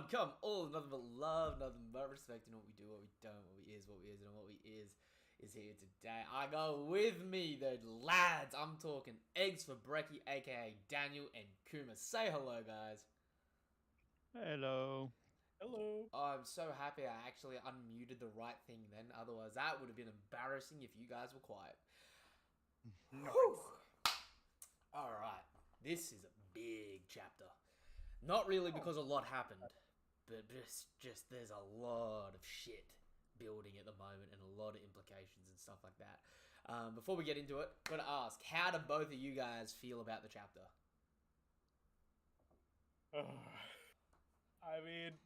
come, all nothing but love, nothing but respect. You know what we do, what we don't, what we is, and what we is here today. I go with me, the lads. I'm talking eggs for brekkie, aka Daniel and Kuma. Say hello, guys. Hello. Hello. Oh, I'm so happy I actually unmuted the right thing then. Otherwise, that would have been embarrassing if you guys were quiet. Nice. All right, this is a big chapter. Not really because a lot happened, but just there's a lot of shit building at the moment and a lot of implications and stuff like that. Before we get into it, gotta ask, how do both of you guys feel about the chapter? I mean,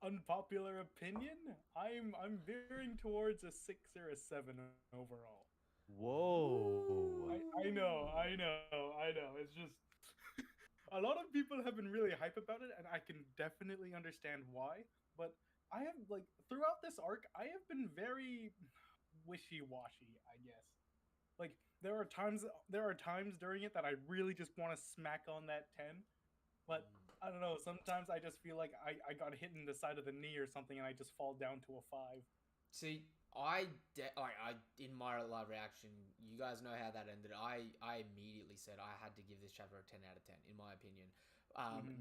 unpopular opinion. I'm veering towards a 6 or a 7 overall. Whoa. I know. It's just a lot of people have been really hype about it, and I can definitely understand why. But I have throughout this arc, I have been very wishy-washy, I guess. Like there are times during it that I really just want to smack on that 10. But I don't know. Sometimes I just feel like I got hit in the side of the knee or something, and I just fall down to a 5. See, I in my live reaction, you guys know how that ended. I immediately said I had to give this chapter a 10 out of 10, in my opinion.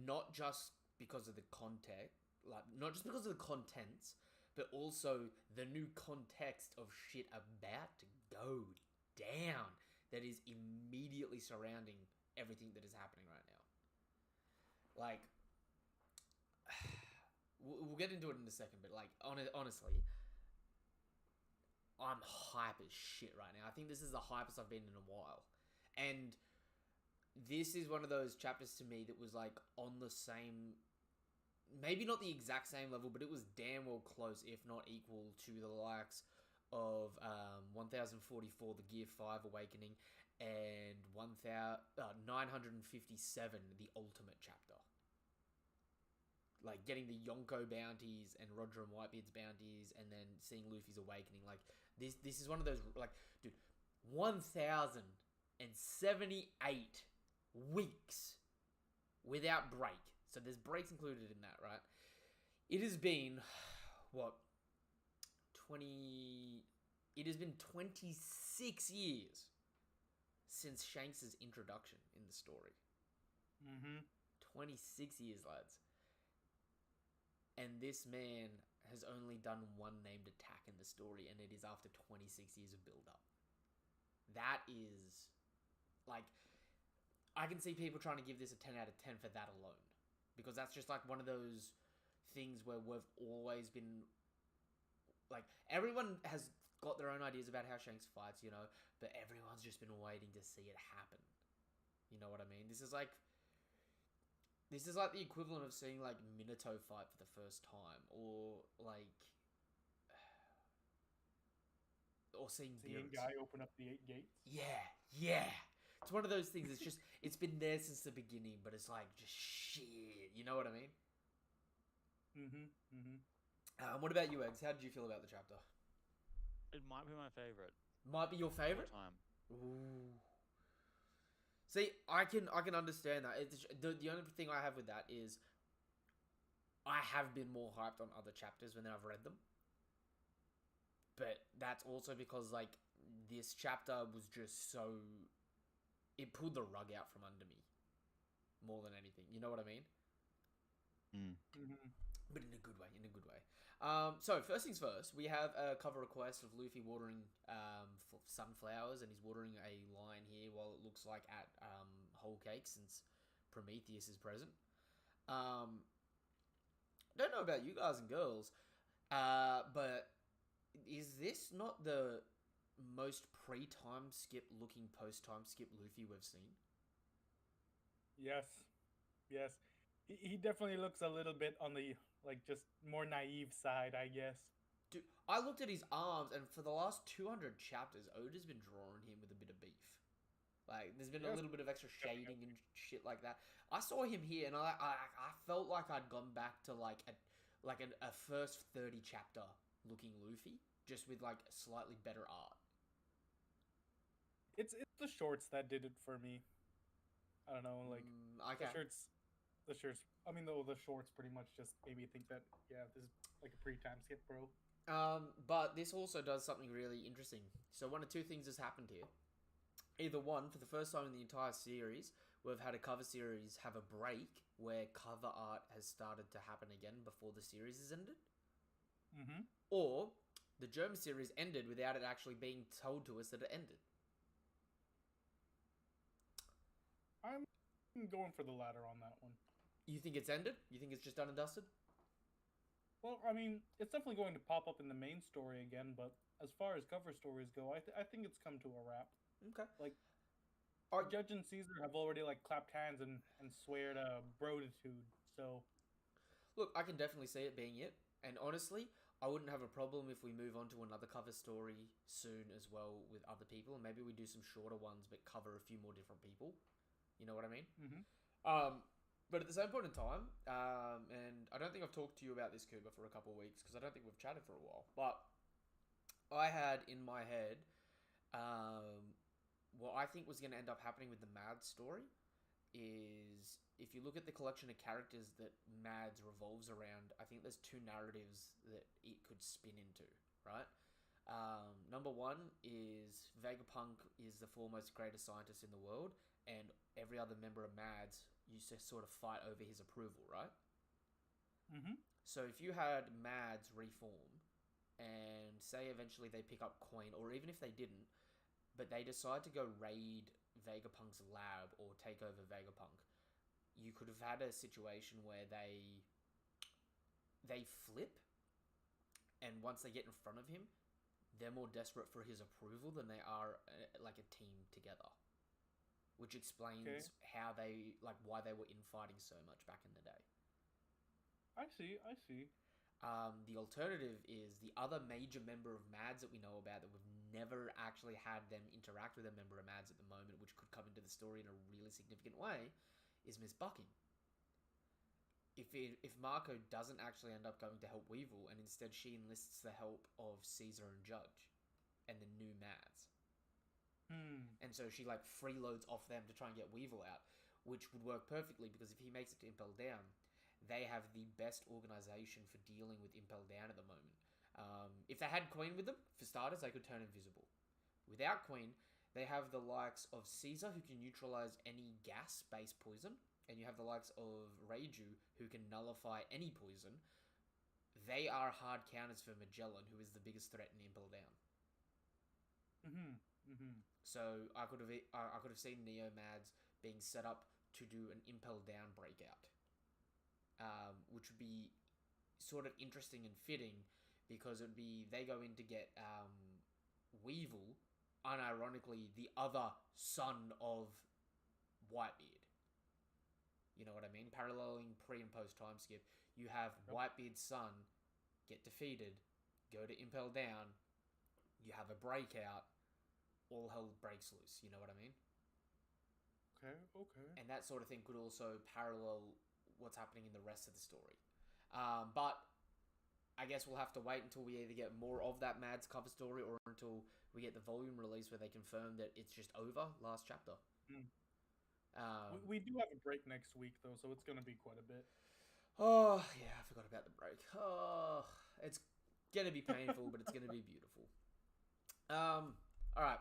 Not just because of the not just because of the contents, but also the new context of shit about to go down that is immediately surrounding everything that is happening right now. Like, we'll get into it in a second, but like, honestly, I'm hype as shit right now. I think this is the hypest I've been in a while. And this is one of those chapters to me that was like on the same, maybe not the exact same level, but it was damn well close, if not equal to the likes of 1044, the Gear 5 Awakening, and 957, the Ultimate Chapter. Like, getting the Yonko bounties and Roger and Whitebeard's bounties, and then seeing Luffy's awakening. Like, this is one of those, like, dude, 1,078 weeks without break. So there's breaks included in that, right? It has been, what, 20... It has been 26 years since Shanks' introduction in the story. 26 years, lads. And this man has only done one named attack in the story, and it is after 26 years of build-up. That is... Like, I can see people trying to give this a 10 out of 10 for that alone. Because that's just, like, one of those things where we've always been... Like, everyone has got their own ideas about how Shanks fights, you know, but everyone's just been waiting to see it happen. You know what I mean? This is like the equivalent of seeing, like, Minato fight for the first time, or, like... Or seeing Guy open up the 8 gates. Yeah. It's one of those things, it's just, it's been there since the beginning, but it's like, just shit, you know what I mean? What about you, Eggs? How did you feel about the chapter? It might be my favorite. Might be your favorite? Time. Ooh. See, I can understand that. The only thing I have with that is I have been more hyped on other chapters when I've read them. But that's also because, like, this chapter was just so... It pulled the rug out from under me. More than anything. You know what I mean? But in a good way, So, first things first, we have a cover request of Luffy watering sunflowers, and he's watering a line here while it looks like at Whole Cake, since Prometheus is present. Don't know about you guys and girls, but is this not the most pre-time skip looking post-time skip Luffy we've seen? Yes. He definitely looks a little bit on the, like, just more naive side, I guess. Dude, I looked at his arms, and for the last 200 chapters, Oda's been drawing him with a bit of beef. Like, there's been a little bit of extra shading and shit like that. I saw him here, and I felt like I'd gone back to, like a first 30 chapter looking Luffy, just with, like, slightly better art. It's the shorts that did it for me. I don't know, like, Okay. the shirts the shorts. I mean, though the shorts pretty much just made me think that this is like a pre-time skip, bro. But this also does something really interesting. So one of two things has happened here. Either one, for the first time in the entire series, we've had a cover series have a break where cover art has started to happen again before the series is ended. Mm-hmm. Or the German series ended without it actually being told to us that it ended. I'm going for the latter on that one. You think it's ended? You think it's just done and dusted? Well, I mean, it's definitely going to pop up in the main story again, but as far as cover stories go, I think it's come to a wrap. Okay. Like, Are Judge and Caesar have already like clapped hands and sweared broditude. So Look, I can definitely see it being it. And honestly, I wouldn't have a problem if we move on to another cover story soon as well with other people. And maybe we do some shorter ones but cover a few more different people. You know what I mean? Mm-hmm. But at the same point in time, and I don't think I've talked to you about this, Cooper, for a couple of weeks because I don't think we've chatted for a while. But I had in my head what I think was going to end up happening with the Mads story is if you look at the collection of characters that Mads revolves around, I think there's two narratives that it could spin into, right? Number one is Vegapunk is the foremost greatest scientist in the world, and every other member of Mads used to sort of fight over his approval, right? Mm-hmm. So if you had Mads reform, and say eventually they pick up Coin, or even if they didn't, but they decide to go raid Vegapunk's lab or take over Vegapunk, you could have had a situation where they flip, and once they get in front of him, they're more desperate for his approval than they are like a team together, which explains how they why they were infighting so much back in the day. I see. The alternative is the other major member of Mads that we know about that we've never actually had them interact with a member of Mads at the moment, which could come into the story in a really significant way, is Miss Bucking. If Marco doesn't actually end up going to help Weevil, and instead she enlists the help of Caesar and Judge and the new Mads. And so she freeloads off them to try and get Weevil out, which would work perfectly because if he makes it to Impel Down, they have the best organization for dealing with Impel Down at the moment. If they had Queen with them, for starters, they could turn invisible. Without Queen, they have the likes of Caesar, who can neutralize any gas-based poison, and you have the likes of Reiju, who can nullify any poison. They are hard counters for Magellan, who is the biggest threat in Impel Down. So I could have seen Neo Mads being set up to do an Impel Down breakout. Which would be sort of interesting and fitting because it would be they go in to get Weevil, unironically the other son of Whitebeard. You know what I mean? Paralleling pre and post time skip. You have Whitebeard's son get defeated, go to Impel Down, you have a breakout, all hell breaks loose. You know what I mean? Okay. And that sort of thing could also parallel what's happening in the rest of the story. But I guess we'll have to wait until we either get more of that Mads cover story or until we get the volume release where they confirm that it's just over, last chapter. We do have a break next week, though, so it's going to be quite a bit. Oh, yeah, I forgot about the break. Oh, it's going to be painful, but it's going to be beautiful. All right.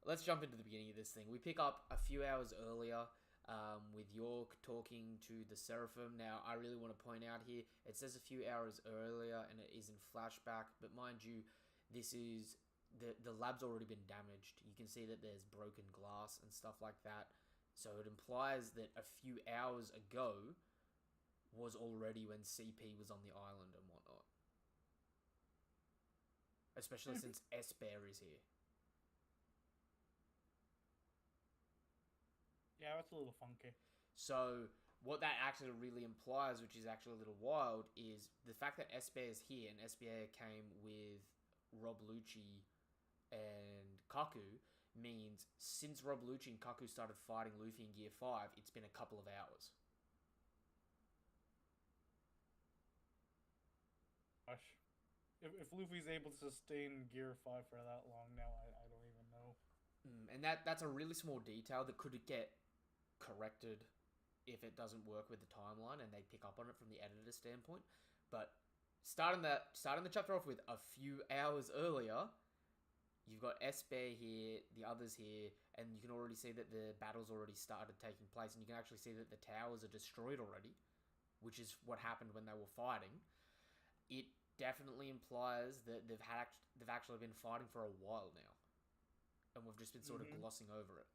Let's jump into the beginning of this thing. We pick up a few hours earlier with York talking to the Seraphim. Now, I really want to point out here, it says a few hours earlier and it is in flashback, but mind you, this is, the lab's already been damaged. You can see that there's broken glass and stuff like that. So it implies that a few hours ago was already when CP was on the island and whatnot. Especially since S-Bear is here. Yeah, that's a little funky. So what that actually really implies, which is actually a little wild, is the fact that S-Bear is here and S-Bear came with Rob Lucci and Kaku means since Rob Lucci and Kaku started fighting Luffy in Gear 5, it's been a couple of hours. Gosh. If Luffy's able to sustain Gear 5 for that long now, I don't even know. And that's a really small detail that could get corrected if it doesn't work with the timeline and they pick up on it from the editor standpoint. But starting the chapter off with a few hours earlier, you've got S Bear here, the others here, and you can already see that the battle's already started taking place, and you can actually see that the towers are destroyed already, which is what happened when they were fighting. It definitely implies that they've actually been fighting for a while now, and we've just been sort of glossing over it.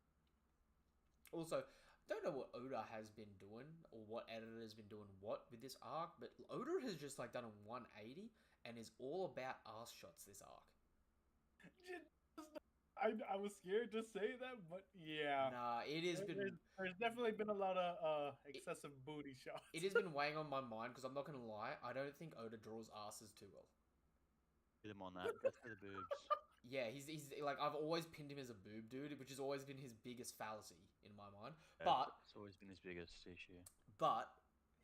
Also, don't know what Oda has been doing or what editor has been doing what with this arc, but Oda has just like done a 180 and is all about ass shots this arc. I was scared to say that, but yeah. Nah, it has been. There's definitely been a lot of excessive booty shots. It has been weighing on my mind because I'm not gonna lie, I don't think Oda draws asses too well. Hit him on that. That's for the boobs. Yeah, he's like, I've always pinned him as a boob dude, which has always been his biggest fallacy in my mind. Yeah, But it's always been his biggest issue. But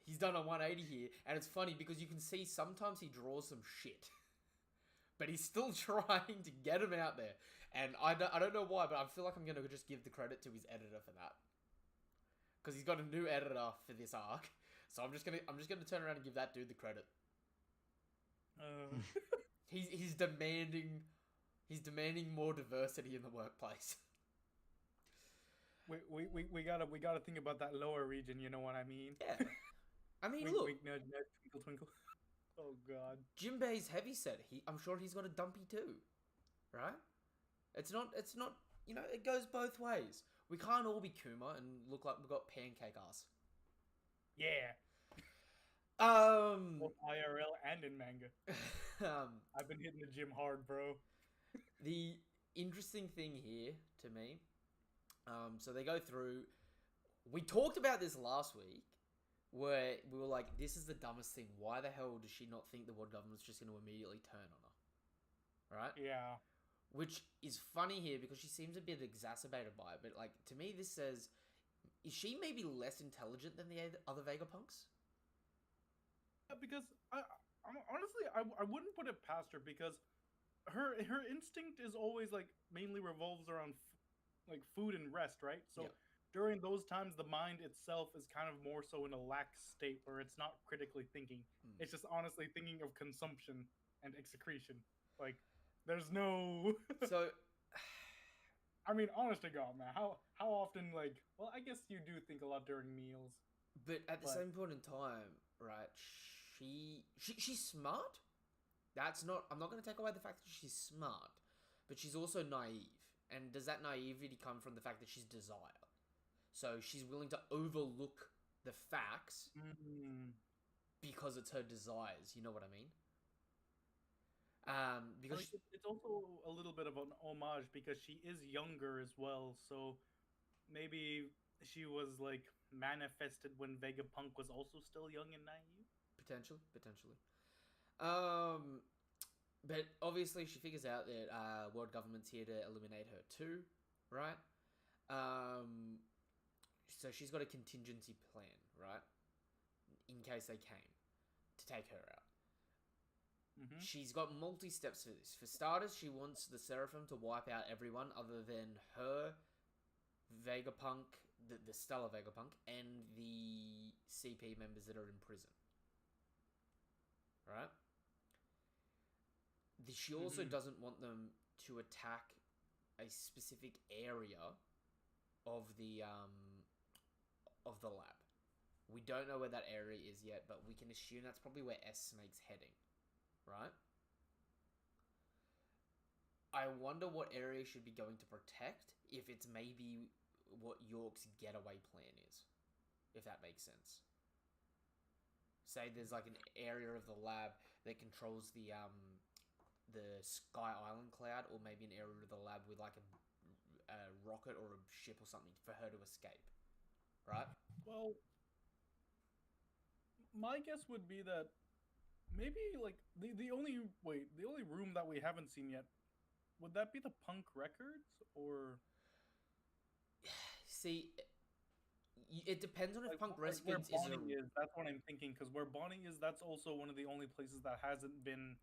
he's done a 180 here, and it's funny because you can see sometimes he draws some shit. But he's still trying to get him out there. And I don't know why, but I feel like I'm going to just give the credit to his editor for that. Because he's got a new editor for this arc. So I'm just gonna turn around and give that dude the credit. He's demanding more diversity in the workplace. We gotta think about that lower region, you know what I mean? Yeah. I mean, wink, look. wink, nudge, nudge, twinkle, twinkle. Oh god. Jinbei's heavyset. I'm sure he's got a dumpy too, right? It's not. You know, it goes both ways. We can't all be Kuma and look like we've got pancake ass. Yeah. Both IRL and in manga. I've been hitting the gym hard, bro. The interesting thing here to me, so they go through. We talked about this last week, where we were like, "This is the dumbest thing. Why the hell does she not think the world government's just going to immediately turn on her?" Right? Yeah. Which is funny here because she seems a bit exacerbated by it. But like to me, this says, is she maybe less intelligent than the other Vegapunks? Yeah, because honestly, I wouldn't put it past her because her instinct is always like mainly revolves around like food and rest, right? So. Yeah. During those times, the mind itself is kind of more so in a lax state where it's not critically thinking. It's just honestly thinking of consumption and excretion. Like, there's no... So... I mean, honest to God, man, how often, like... Well, I guess you do think a lot during meals. But at the same point in time, right, she's smart. That's not... I'm not going to take away the fact that she's smart. But she's also naive. And does that naivety come from the fact that she's desire? So she's willing to overlook the facts because it's her desires. You know what I mean? Because it's also a little bit of an homage because she is younger as well. So maybe she was like manifested when Vegapunk was also still young and naive. Potentially. But obviously she figures out that world government's here to eliminate her too, right? So she's got a contingency plan, right? In case they came to take her out. Mm-hmm. She's got multi-steps for this. For starters, she wants the Seraphim to wipe out everyone other than her, Vegapunk, the Stellar Vegapunk, and the CP members that are in prison. Right? She also doesn't want them to attack a specific area of the lab. We don't know where that area is yet, but we can assume that's probably where S-Snake's heading, right? I wonder what area should be going to protect, if it's maybe what York's getaway plan is, if that makes sense. Say there's like an area of the lab that controls the Sky Island cloud, or maybe an area of the lab with like a rocket or a ship or something for her to escape. Right? Well, my guess would be that maybe like the only room that we haven't seen yet, would that be the Punk Records or? See, it depends on if like, Punk Records is. That's what I'm thinking, because where Bonnie is, that's also one of the only places that hasn't been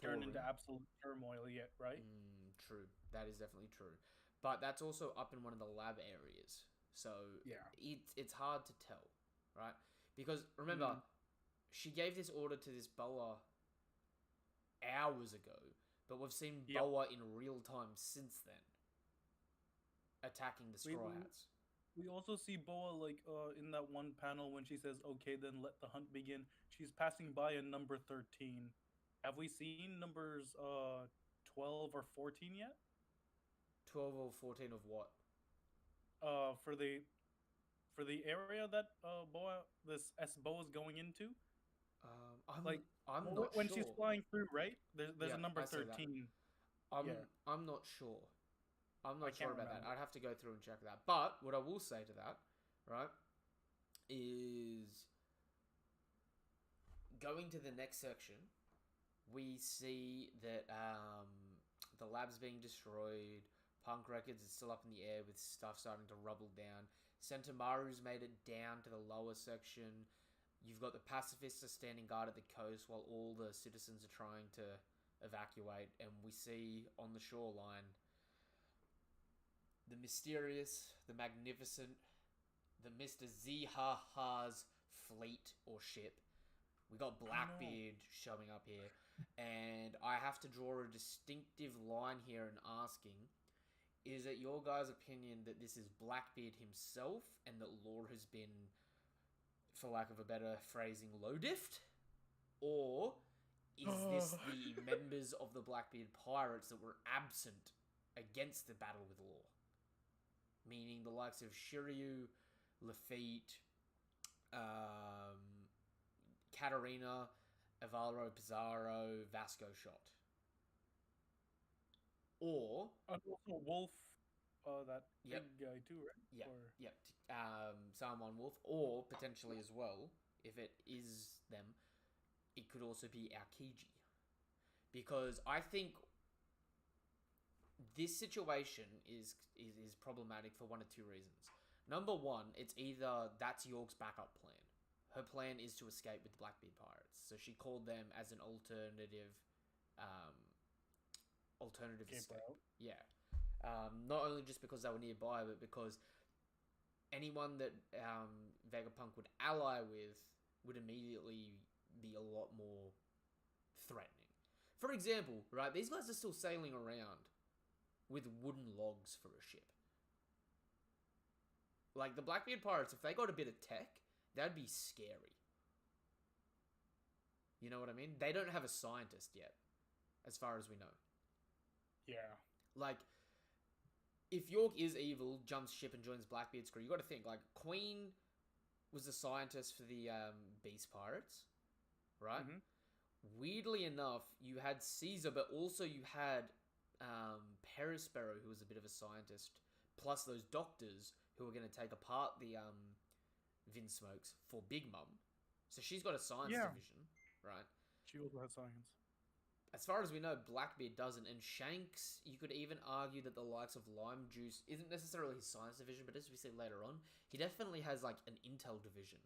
turned into absolute turmoil yet, right? True, that is definitely true, but that's also up in one of the lab areas. So yeah, it's hard to tell. right? Because remember, she gave this order to this Boa hours ago, but we've seen Boa in real time since then, attacking the Straw Hats. We also see Boa like in that one panel when she says, "Okay, then let the hunt begin." She's passing by a number 13. Have we seen numbers 12 or 14 yet? 12 or 14 of what? For the area that this Boa is going into. I'm Like not when sure. she's flying through, right? There's Yeah, a number I see that. 13. I'm not sure. I'm not can't sure about that. remember. I'd have to go through and check that. But what I will say to that, right, is going to the next section, we see that the lab's being destroyed. Punk Records is still up in the air with stuff starting to rubble down. Sentamaru's made it down to the lower section. You've got the pacifists are standing guard at the coast while all the citizens are trying to evacuate. And we see on the shoreline the mysterious, the magnificent, the Mr. Zihaha's fleet or ship. We got Blackbeard showing up here. And I have to draw a distinctive line here and asking, is it your guys' opinion that this is Blackbeard himself and that Law has been, for lack of a better phrasing, low-diffed? Or is this the members of the Blackbeard pirates that were absent against the battle with Law? Meaning the likes of Shiryu, Lafitte, Katarina, Alvaro Pizarro, Vasco Shot. Or... And also Wolf, that Yep. big guy too, right? Yeah, Or... yep. Salmon Wolf, or potentially as well, if it is them, it could also be Aokiji. Because I think this situation is problematic for one of two reasons. Number one, it's either that's York's backup plan. Her plan is to escape with the Blackbeard pirates, so she called them as an alternative escape. route. Yeah. Not only just because they were nearby, but because anyone that Vegapunk would ally with would immediately be a lot more threatening. For example, right, these guys are still sailing around with wooden logs for a ship. Like, the Blackbeard pirates, if they got a bit of tech, that'd be scary. You know what I mean? They don't have a scientist yet, as far as we know. Yeah. Like, if York is evil, jumps ship and joins Blackbeard's crew, you got to think, like, Queen was the scientist for the Beast Pirates, right? Mm-hmm. Weirdly enough, you had Caesar, but also you had Perispero, who was a bit of a scientist, plus those doctors who were going to take apart the Vinsmokes for Big Mum. So she's got a science division, right? She also has science. As far as we know, Blackbeard doesn't, and Shanks, you could even argue that the likes of Lime Juice isn't necessarily his science division, but as we see later on, he definitely has, like, an intel division,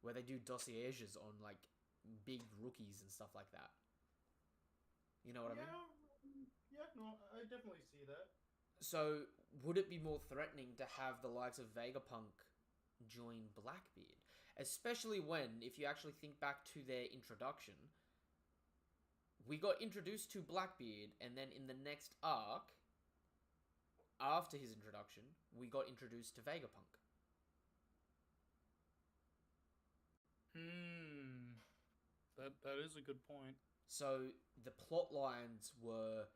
where they do dossiers on, like, big rookies and stuff like that. You know what I mean? Yeah, no, I definitely see that. So, would it be more threatening to have the likes of Vegapunk join Blackbeard? Especially when, if you actually think back to their introduction, we got introduced to Blackbeard, and then in the next arc, after his introduction, we got introduced to Vegapunk. That is a good point. So the plot lines were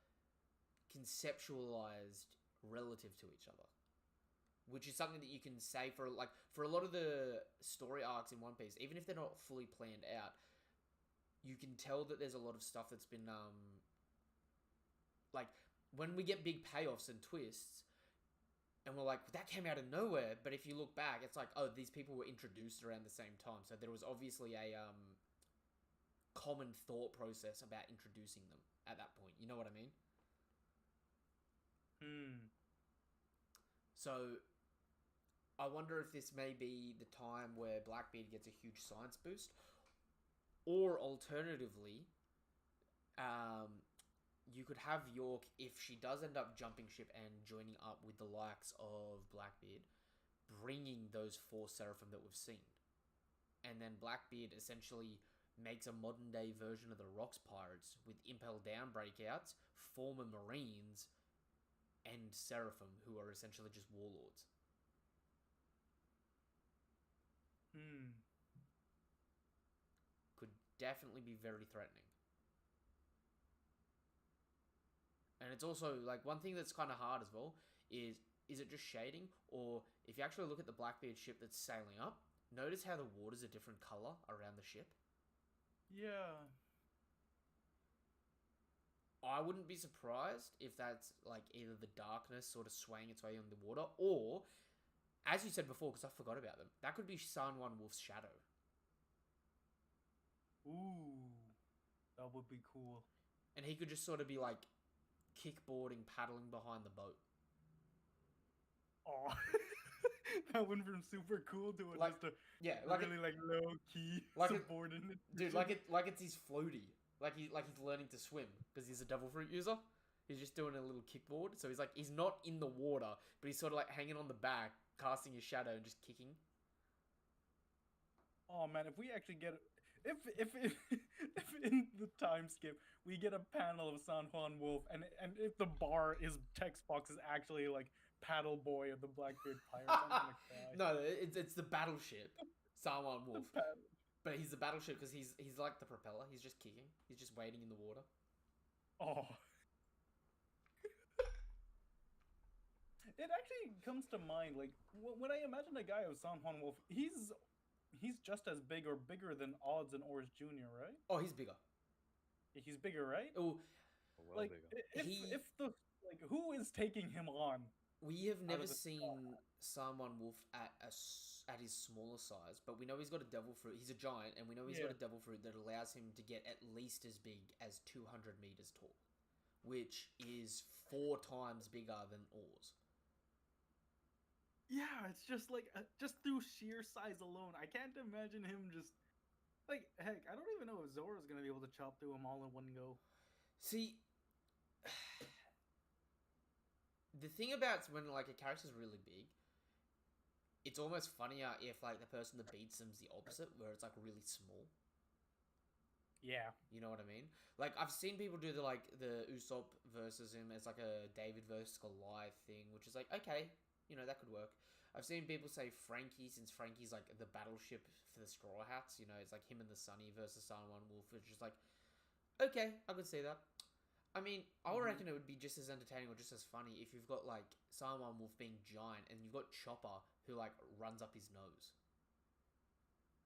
conceptualized relative to each other, which is something that you can say for a lot of the story arcs in One Piece, even if they're not fully planned out. You can tell that there's a lot of stuff that's been, like, when we get big payoffs and twists, and we're like, that came out of nowhere, but if you look back, it's like, oh, these people were introduced around the same time, so there was obviously a, common thought process about introducing them at that point, you know what I mean? So, I wonder if this may be the time where Blackbeard gets a huge science boost, or alternatively, you could have York, if she does end up jumping ship and joining up with the likes of Blackbeard, bringing those 4 Seraphim that we've seen. and then Blackbeard essentially makes a modern day version of the Rocks Pirates with Impel Down breakouts, former Marines, and Seraphim, who are essentially just warlords. Could definitely be very threatening. And it's also, like, one thing that's kind of hard as well is it just shading? Or if you actually look at the Blackbeard ship that's sailing up, notice how the water's a different color around the ship? Yeah. I wouldn't be surprised if that's, like, either the darkness sort of swaying its way on the water, or, as you said before, because I forgot about them, that could be San Juan Wolf's shadow. Ooh. That would be cool. And he could just sort of be, like, kickboarding, paddling behind the boat. Oh. That went from super cool to Like, just a like really like low key like subordinate. Dude, like it's his floaty. Like he's learning to swim because he's a devil fruit user. He's just doing a little kickboard. So he's not in the water, but he's sort of like hanging on the back, casting his shadow and just kicking. Oh man, if we actually get if in the time skip we get a panel of San Juan Wolf and if the bar is text box is actually like paddle boy of the Blackbeard Pirates, I'm gonna cry. No, it's the battleship, San Juan Wolf. But he's the battleship because he's like the propeller. He's just kicking. He's just waiting in the water. Oh. It actually comes to mind, like, when I imagine a guy of San Juan Wolf, he's just as big or bigger than Odds and Ors Jr., right? Oh, he's bigger. He's bigger, right? Oh, Well like, bigger. if the, like, who is taking him on? We have never seen San Juan Wolf at his smaller size, but we know he's got a devil fruit. He's a giant, and we know he's got a devil fruit that allows him to get at least as big as 200 meters tall, which is 4 times bigger than Oars. Yeah, it's just like just through sheer size alone, I can't imagine him just like heck. I don't even know if Zora's gonna be able to chop through him all in one go. See, the thing about when like a character's really big, it's almost funnier if like the person that beats them's the opposite, where it's like really small. Yeah, you know what I mean. Like I've seen people do the Usopp versus him as like a David versus Goliath thing, which is like okay. That could work. I've seen people say Frankie, since Frankie's like the battleship for the Straw Hats. It's like him and the Sunny versus San Juan Wolf, which is like, okay, I could see that. I mean, I reckon it would be just as entertaining or just as funny if you've got like San Juan Wolf being giant and you've got Chopper who like runs up his nose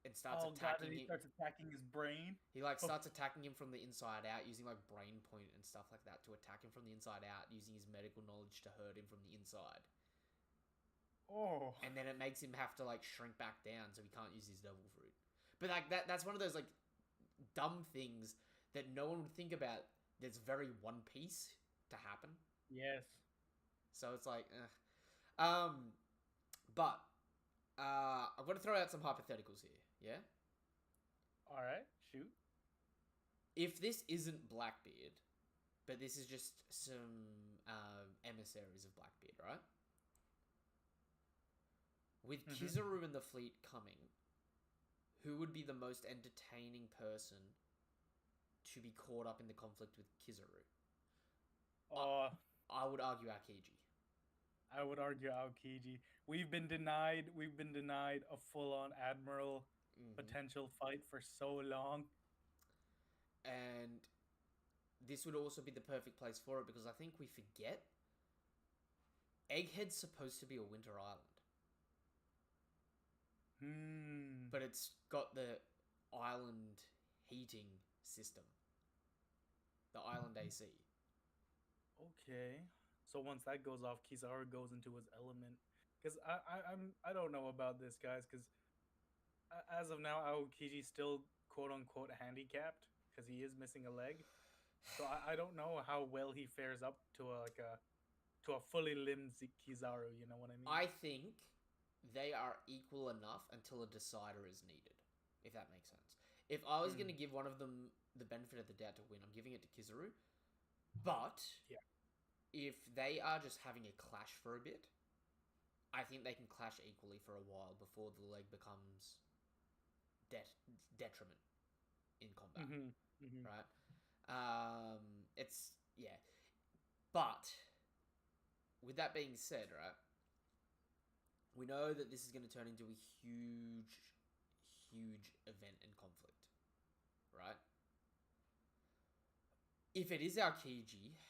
and starts attacking him. He starts attacking his brain. He like starts attacking him from the inside out using like brain point and stuff like that to attack him from the inside out, using his medical knowledge to hurt him from the inside. Oh. And then it makes him have to like shrink back down so he can't use his devil fruit. But like that's one of those like dumb things that no one would think about that's very One Piece to happen. Yes. So it's like but I'm gonna throw out some hypotheticals here, yeah? Alright, shoot. If this isn't Blackbeard, but this is just some emissaries of Blackbeard, right? With Kizaru and the fleet coming, who would be the most entertaining person to be caught up in the conflict with Kizaru? I would argue Aokiji. I would argue Aokiji. We've been denied a full-on admiral potential fight for so long. And this would also be the perfect place for it because I think we forget Egghead's supposed to be a winter island. But it's got the island heating system. The island AC. Okay. So once that goes off, Kizaru goes into his element. Because I don't know about this, guys, because as of now, Aokiji's still quote-unquote handicapped because he is missing a leg. So I don't know how well he fares up to a fully limbed Kizaru, you know what I mean? I think they are equal enough until a decider is needed, if that makes sense. If I was going to give one of them the benefit of the doubt to win, I'm giving it to Kizaru. But if they are just having a clash for a bit, I think they can clash equally for a while before the leg becomes detriment in combat, Mm-hmm. right? It's yeah, but with that being said, right, we know that this is going to turn into a huge event and conflict, right? If it is Aokiji,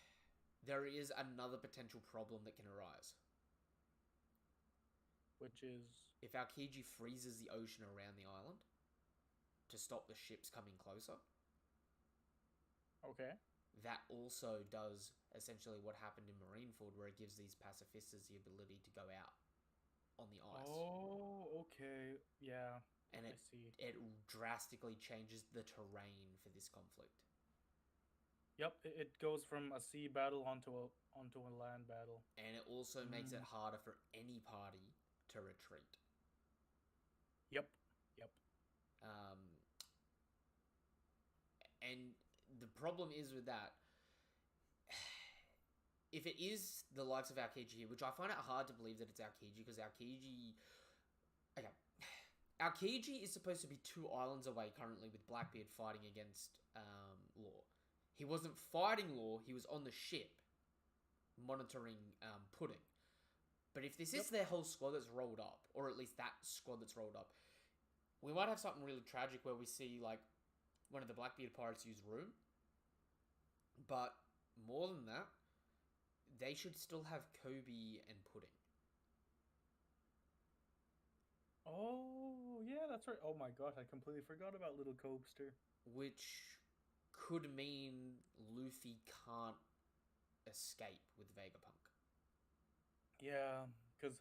there is another potential problem that can arise. Which is... If Aokiji freezes the ocean around the island to stop the ships coming closer, Okay. that also does essentially what happened in Marineford, where it gives these pacifistas the ability to go out on the ice. Oh, okay. Yeah, And I see. it drastically changes the terrain for this conflict. Yep, it goes from a sea battle onto a land battle. And it also makes it harder for any party to retreat. Yep. And the problem is with that, if it is the likes of Aokiji here, which I find it hard to believe that it's Aokiji, because Aokiji... Okay. Aokiji is supposed to be 2 islands away currently, with Blackbeard fighting against Law. He wasn't fighting Law, he was on the ship monitoring Pudding. But if this is their whole squad that's rolled up, or at least that squad that's rolled up, we might have something really tragic where we see, like, one of the Blackbeard pirates use Room. But more than that, they should still have Kobe and Pudding. Oh, yeah, that's right. Oh my gosh, I completely forgot about Little Cobster. Which could mean Luffy can't escape with Vegapunk. Yeah, because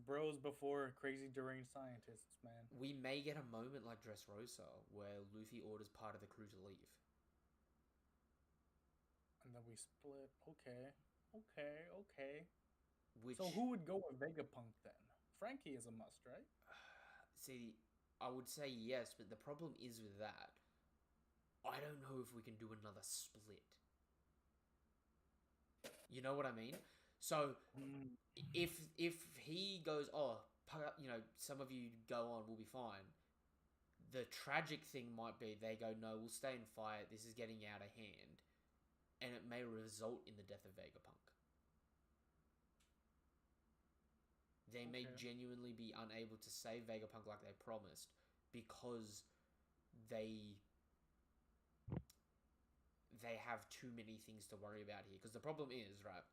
bros before crazy deranged scientists, man. We may get a moment like Dressrosa, where Luffy orders part of the crew to leave. And then we split. Okay. Which, So who would go with Vegapunk then? Frankie is a must, right? see, I would say yes, but the problem is with that, I don't know if we can do another split. You know what I mean? So, if he goes, oh, you know, some of you go on, we'll be fine. The tragic thing might be they go, no, we'll stay and fight. This is getting out of hand. And it may result in the death of Vegapunk. They may genuinely be unable to save Vegapunk like they promised because they have too many things to worry about here. Because the problem is, right,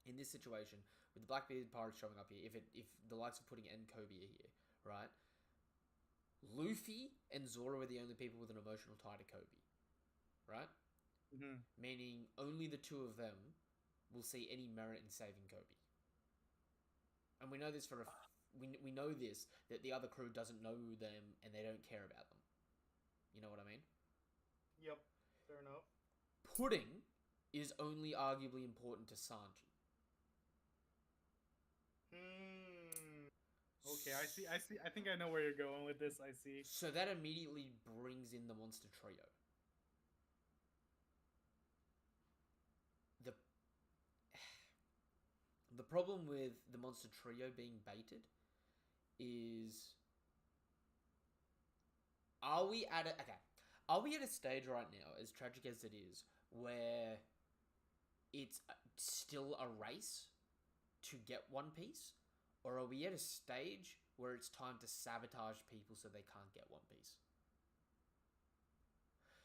in this situation, with the Blackbeard pirates showing up here, if the likes of Pudding and Kobe are here, right, Luffy and Zoro are the only people with an emotional tie to Kobe, right? Mm-hmm. Meaning only the 2 of them will see any merit in saving Kobe. And we know this we know this, that the other crew doesn't know them and they don't care about them. You know what I mean? Yep, fair enough. Pudding is only arguably important to Sanji. Okay, I see. I think I know where you're going with this. I see. So that immediately brings in the monster trio. The problem with the monster trio being baited is, are we at a stage right now, as tragic as it is, where it's still a race to get One Piece? Or are we at a stage where it's time to sabotage people so they can't get One Piece?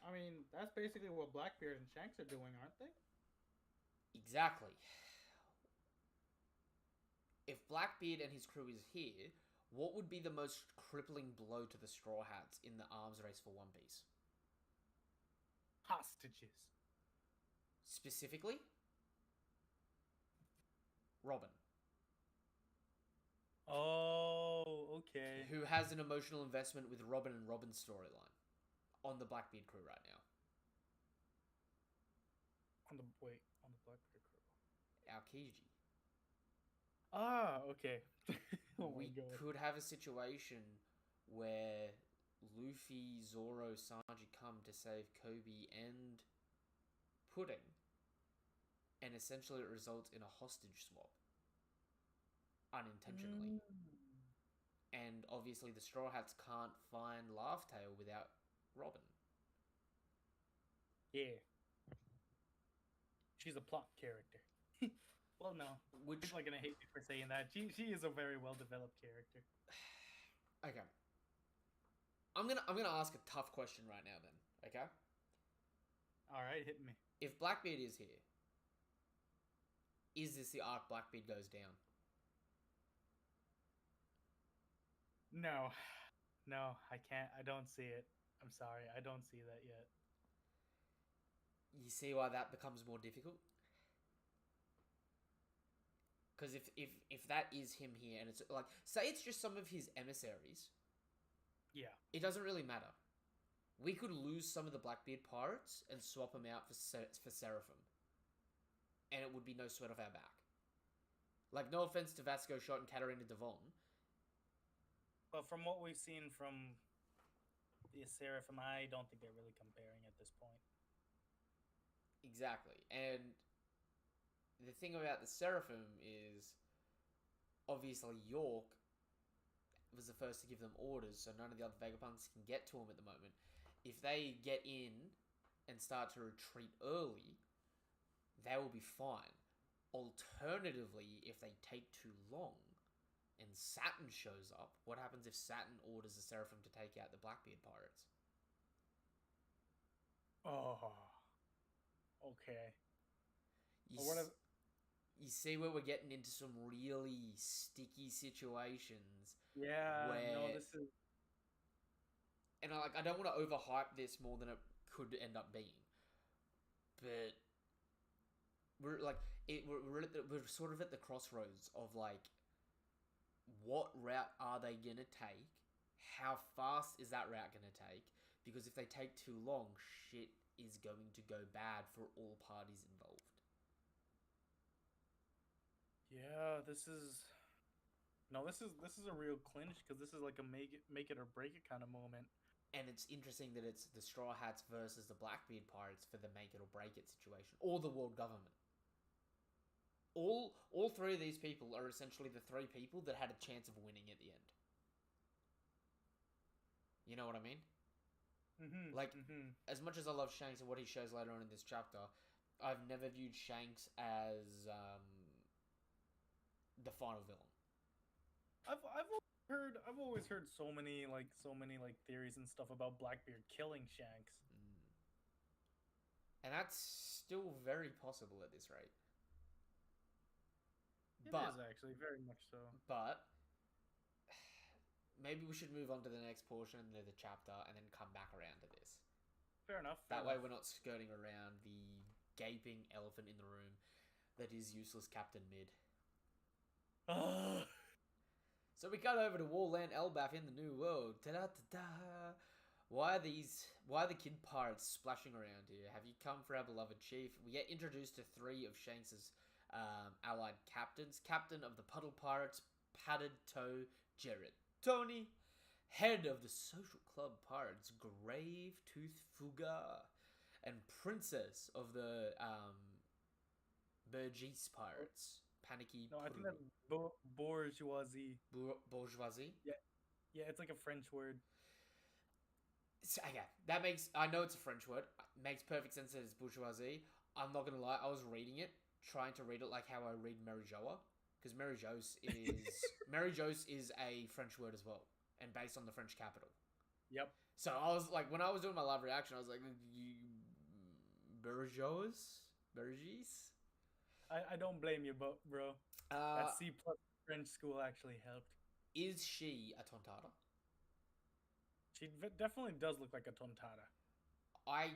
I mean, that's basically what Blackbeard and Shanks are doing, aren't they? Exactly. If Blackbeard and his crew is here, what would be the most crippling blow to the Straw Hats in the arms race for One Piece? Hostages. Specifically, Robin. Oh, okay. Who has an emotional investment with Robin and Robin's storyline on the Blackbeard crew right now? On the Blackbeard crew. Aokiji. Ah, okay. We could have a situation where Luffy, Zoro, Sanji come to save Kobe and Pudding, and essentially it results in a hostage swap. Unintentionally. And obviously the Straw Hats can't find Laughtail without Robin. Yeah. She's a plot character. Well, no. Which People are gonna hate me for saying that. She is a very well developed character. okay. I'm gonna ask a tough question right now then, okay? Alright, hit me. If Blackbeard is here, is this the arc Blackbeard goes down? No. No, I can't. I don't see it. I'm sorry. I don't see that yet. You see why that becomes more difficult? Because if that is him here, and it's like, say it's just some of his emissaries, Yeah. it doesn't really matter. We could lose some of the Blackbeard pirates and swap them out for Seraphim, and it would be no sweat off our back. Like, no offense to Vasco Shot and Katarina Devon. But from what we've seen from the Seraphim, I don't think they're really comparing at this point. Exactly. And the thing about the Seraphim is, obviously York was the first to give them orders, so none of the other Vegapunks can get to him at the moment. If they get in and start to retreat early, they will be fine. Alternatively, if they take too long and Saturn shows up, what happens if Saturn orders the Seraphim to take out the Blackbeard pirates? Oh. Okay. You, But what if... you see where we're getting into some really sticky situations. Yeah, where... no, this is... And I don't want to overhype this more than it could end up being. But we're like we're sort of at the crossroads of like, what route are they gonna take? How fast is that route gonna take? Because if they take too long, shit is going to go bad for all parties involved. Yeah, this is... No, this is a real clinch, because this is like a make it or break it kind of moment. And it's interesting that it's the Straw Hats versus the Blackbeard Pirates for the make it or break it situation, or the world government. All three of these people are essentially the three people that had a chance of winning at the end. You know what I mean? Mm-hmm. Like, as much as I love Shanks and what he shows later on in this chapter, I've never viewed Shanks as the final villain. I've always heard so many theories and stuff about Blackbeard killing Shanks. And that's still very possible at this rate. It is actually very much so. But maybe we should move on to the next portion of the chapter and then come back around to this. Fair enough. That way we're not skirting around the gaping elephant in the room that is useless Captain Mid. So we cut over to Warland Elbaf in the New World. Ta-da-ta-da! Why are the kid pirates splashing around here? Have you come for our beloved chief? We get introduced to three of Shanks's allied captains. Captain of the Puddle Pirates, Padded Toe Jared. Tony, head of the Social Club Pirates, Grave Tooth Fuga. And Princess of the Burgess Pirates, Panicky. No, I think that's bourgeoisie. Bourgeoisie? Yeah, it's like a French word. Okay, that makes... I know it's a French word. It makes perfect sense that it's bourgeoisie. I'm not going to lie, I was reading it, trying to read it like how I read Mary-Joa. Because Mary-Jo's is a French word as well. And based on the French capital. Yep. So I was like, when I was doing my live reaction, I was like, you... Bourgeois? I don't blame you, bro. That C+ French school actually helped. Is she a tontara? She definitely does look like a tontara. I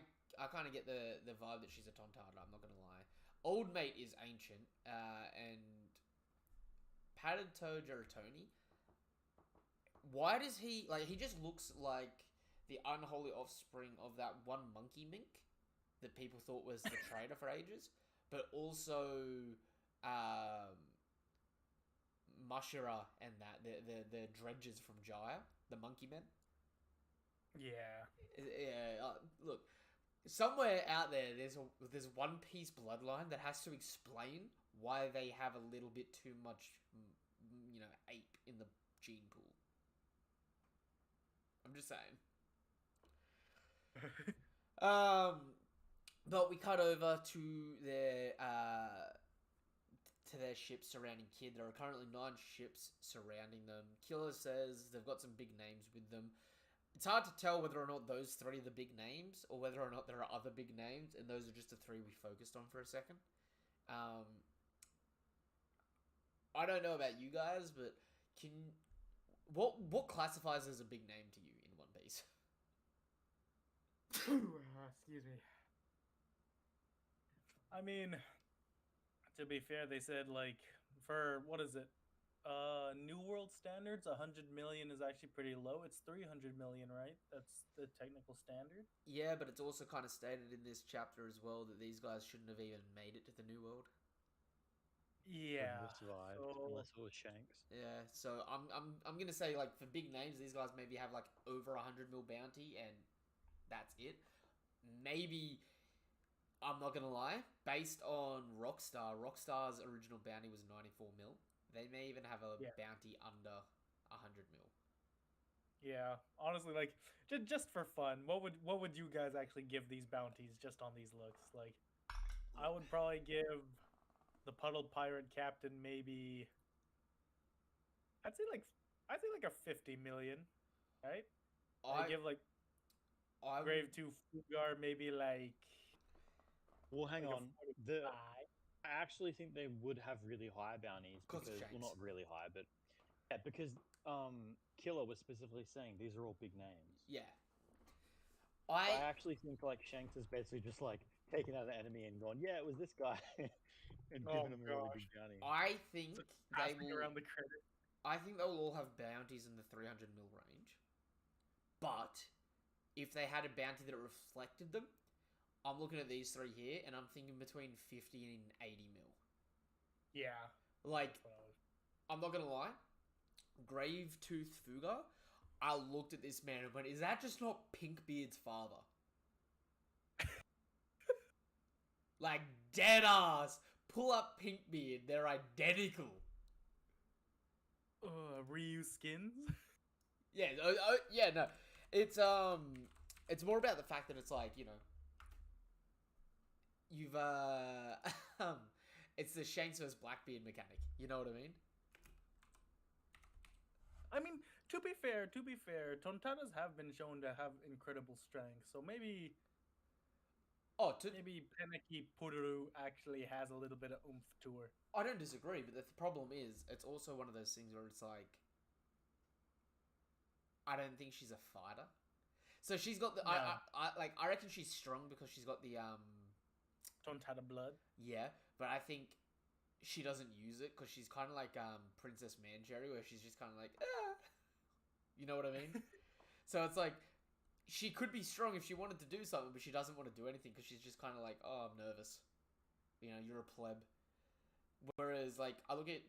kind of get the vibe that she's a tontara, I'm not going to lie. Old Mate is ancient, and Padded Toe Geratoni. Why does he... Like, he just looks like the unholy offspring of that one monkey mink that people thought was the traitor for ages. But also... Mushira and that, the dredges from Jaya, the monkey men. Yeah. Look, somewhere out there, there's One Piece bloodline that has to explain why they have a little bit too much, ape in the gene pool. I'm just saying. But we cut over to their ships surrounding Kid. There are currently 9 ships surrounding them. Killer says they've got some big names with them. It's hard to tell whether or not those 3 are the big names, or whether or not there are other big names, and those are just the 3 we focused on for a second. I don't know about you guys, but what classifies as a big name to you in One Piece? Excuse me. I mean, to be fair, they said like for what is it? New World standards, 100 million is actually pretty low. It's 300 million, right? That's the technical standard. Yeah, but it's also kind of stated in this chapter as well that these guys shouldn't have even made it to the New World. Yeah. Wouldn't have survived so- unless it was Shanks. Yeah, so I'm gonna say like for big names, these guys maybe have like over 100 mil bounty, and that's it. Maybe I'm not gonna lie. Based on Rockstar's original bounty was 94 mil. They may even have a Yeah. bounty under 100 mil. Yeah, honestly, like just for fun, what would you guys actually give these bounties just on these looks? Like, I would probably give the Puddle Pirate Captain maybe. I'd say like a 50 million, right? I give like I Grave 2 Fugar maybe like. Well, hang like a on. 45. I actually think they would have really high bounties 'Cause of because, well, Shanks. not really high, but yeah, because Killer was specifically saying these are all big names. Yeah. I actually think like Shanks is basically just like taken out the enemy and gone, yeah, it was this guy, and Oh, given him a really gosh. big bounty. I think So they passing will. around the credit. I think they'll all have bounties in the 300 mil range. But if they had a bounty that reflected them, I'm looking at these 3 here, and I'm thinking between 50 and 80 mil. Yeah. Like, That's what I was. I'm not gonna lie. Grave Tooth Fuga, I looked at this man and went, is that just not Pinkbeard's father? Like, dead ass. Pull up Pinkbeard. They're identical. Ryu skins. Yeah, yeah, no. It's more about the fact that it's like, you know, you've it's the Shanks vs Blackbeard mechanic. You know what I mean? I mean, to be fair, Tontanas have been shown to have incredible strength. So maybe maybe Panicky Pururu actually has a little bit of oomph to her. I don't disagree, but the problem is, it's also one of those things where it's like, I don't think she's a fighter. So she's got the No. I reckon she's strong because she's got the Tontana blood. yeah, but I think she doesn't use it because she's kind of like Princess Mancherry, where she's just kind of like, you know what I mean? So it's like she could be strong if she wanted to do something, but she doesn't want to do anything because she's just kind of like, oh, I'm nervous. You know, you're a pleb. Whereas like I look at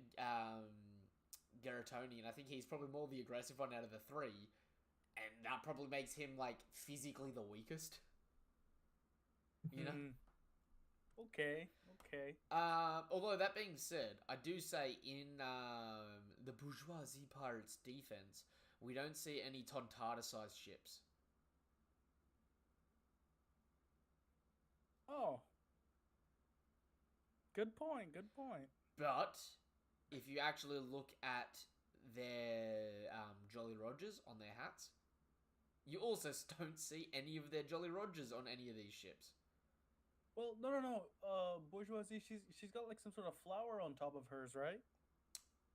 Garatoni, and I think he's probably more the aggressive one out of the 3, and that probably makes him like physically the weakest. You know. Okay. Although that being said, I do say in the Bourgeoisie Pirates defense, we don't see any Tontada-sized ships. Oh. Good point. But if you actually look at their Jolly Rogers on their hats, you also don't see any of their Jolly Rogers on any of these ships. Well, no. Bourgeoisie, she's got like some sort of flower on top of hers, right?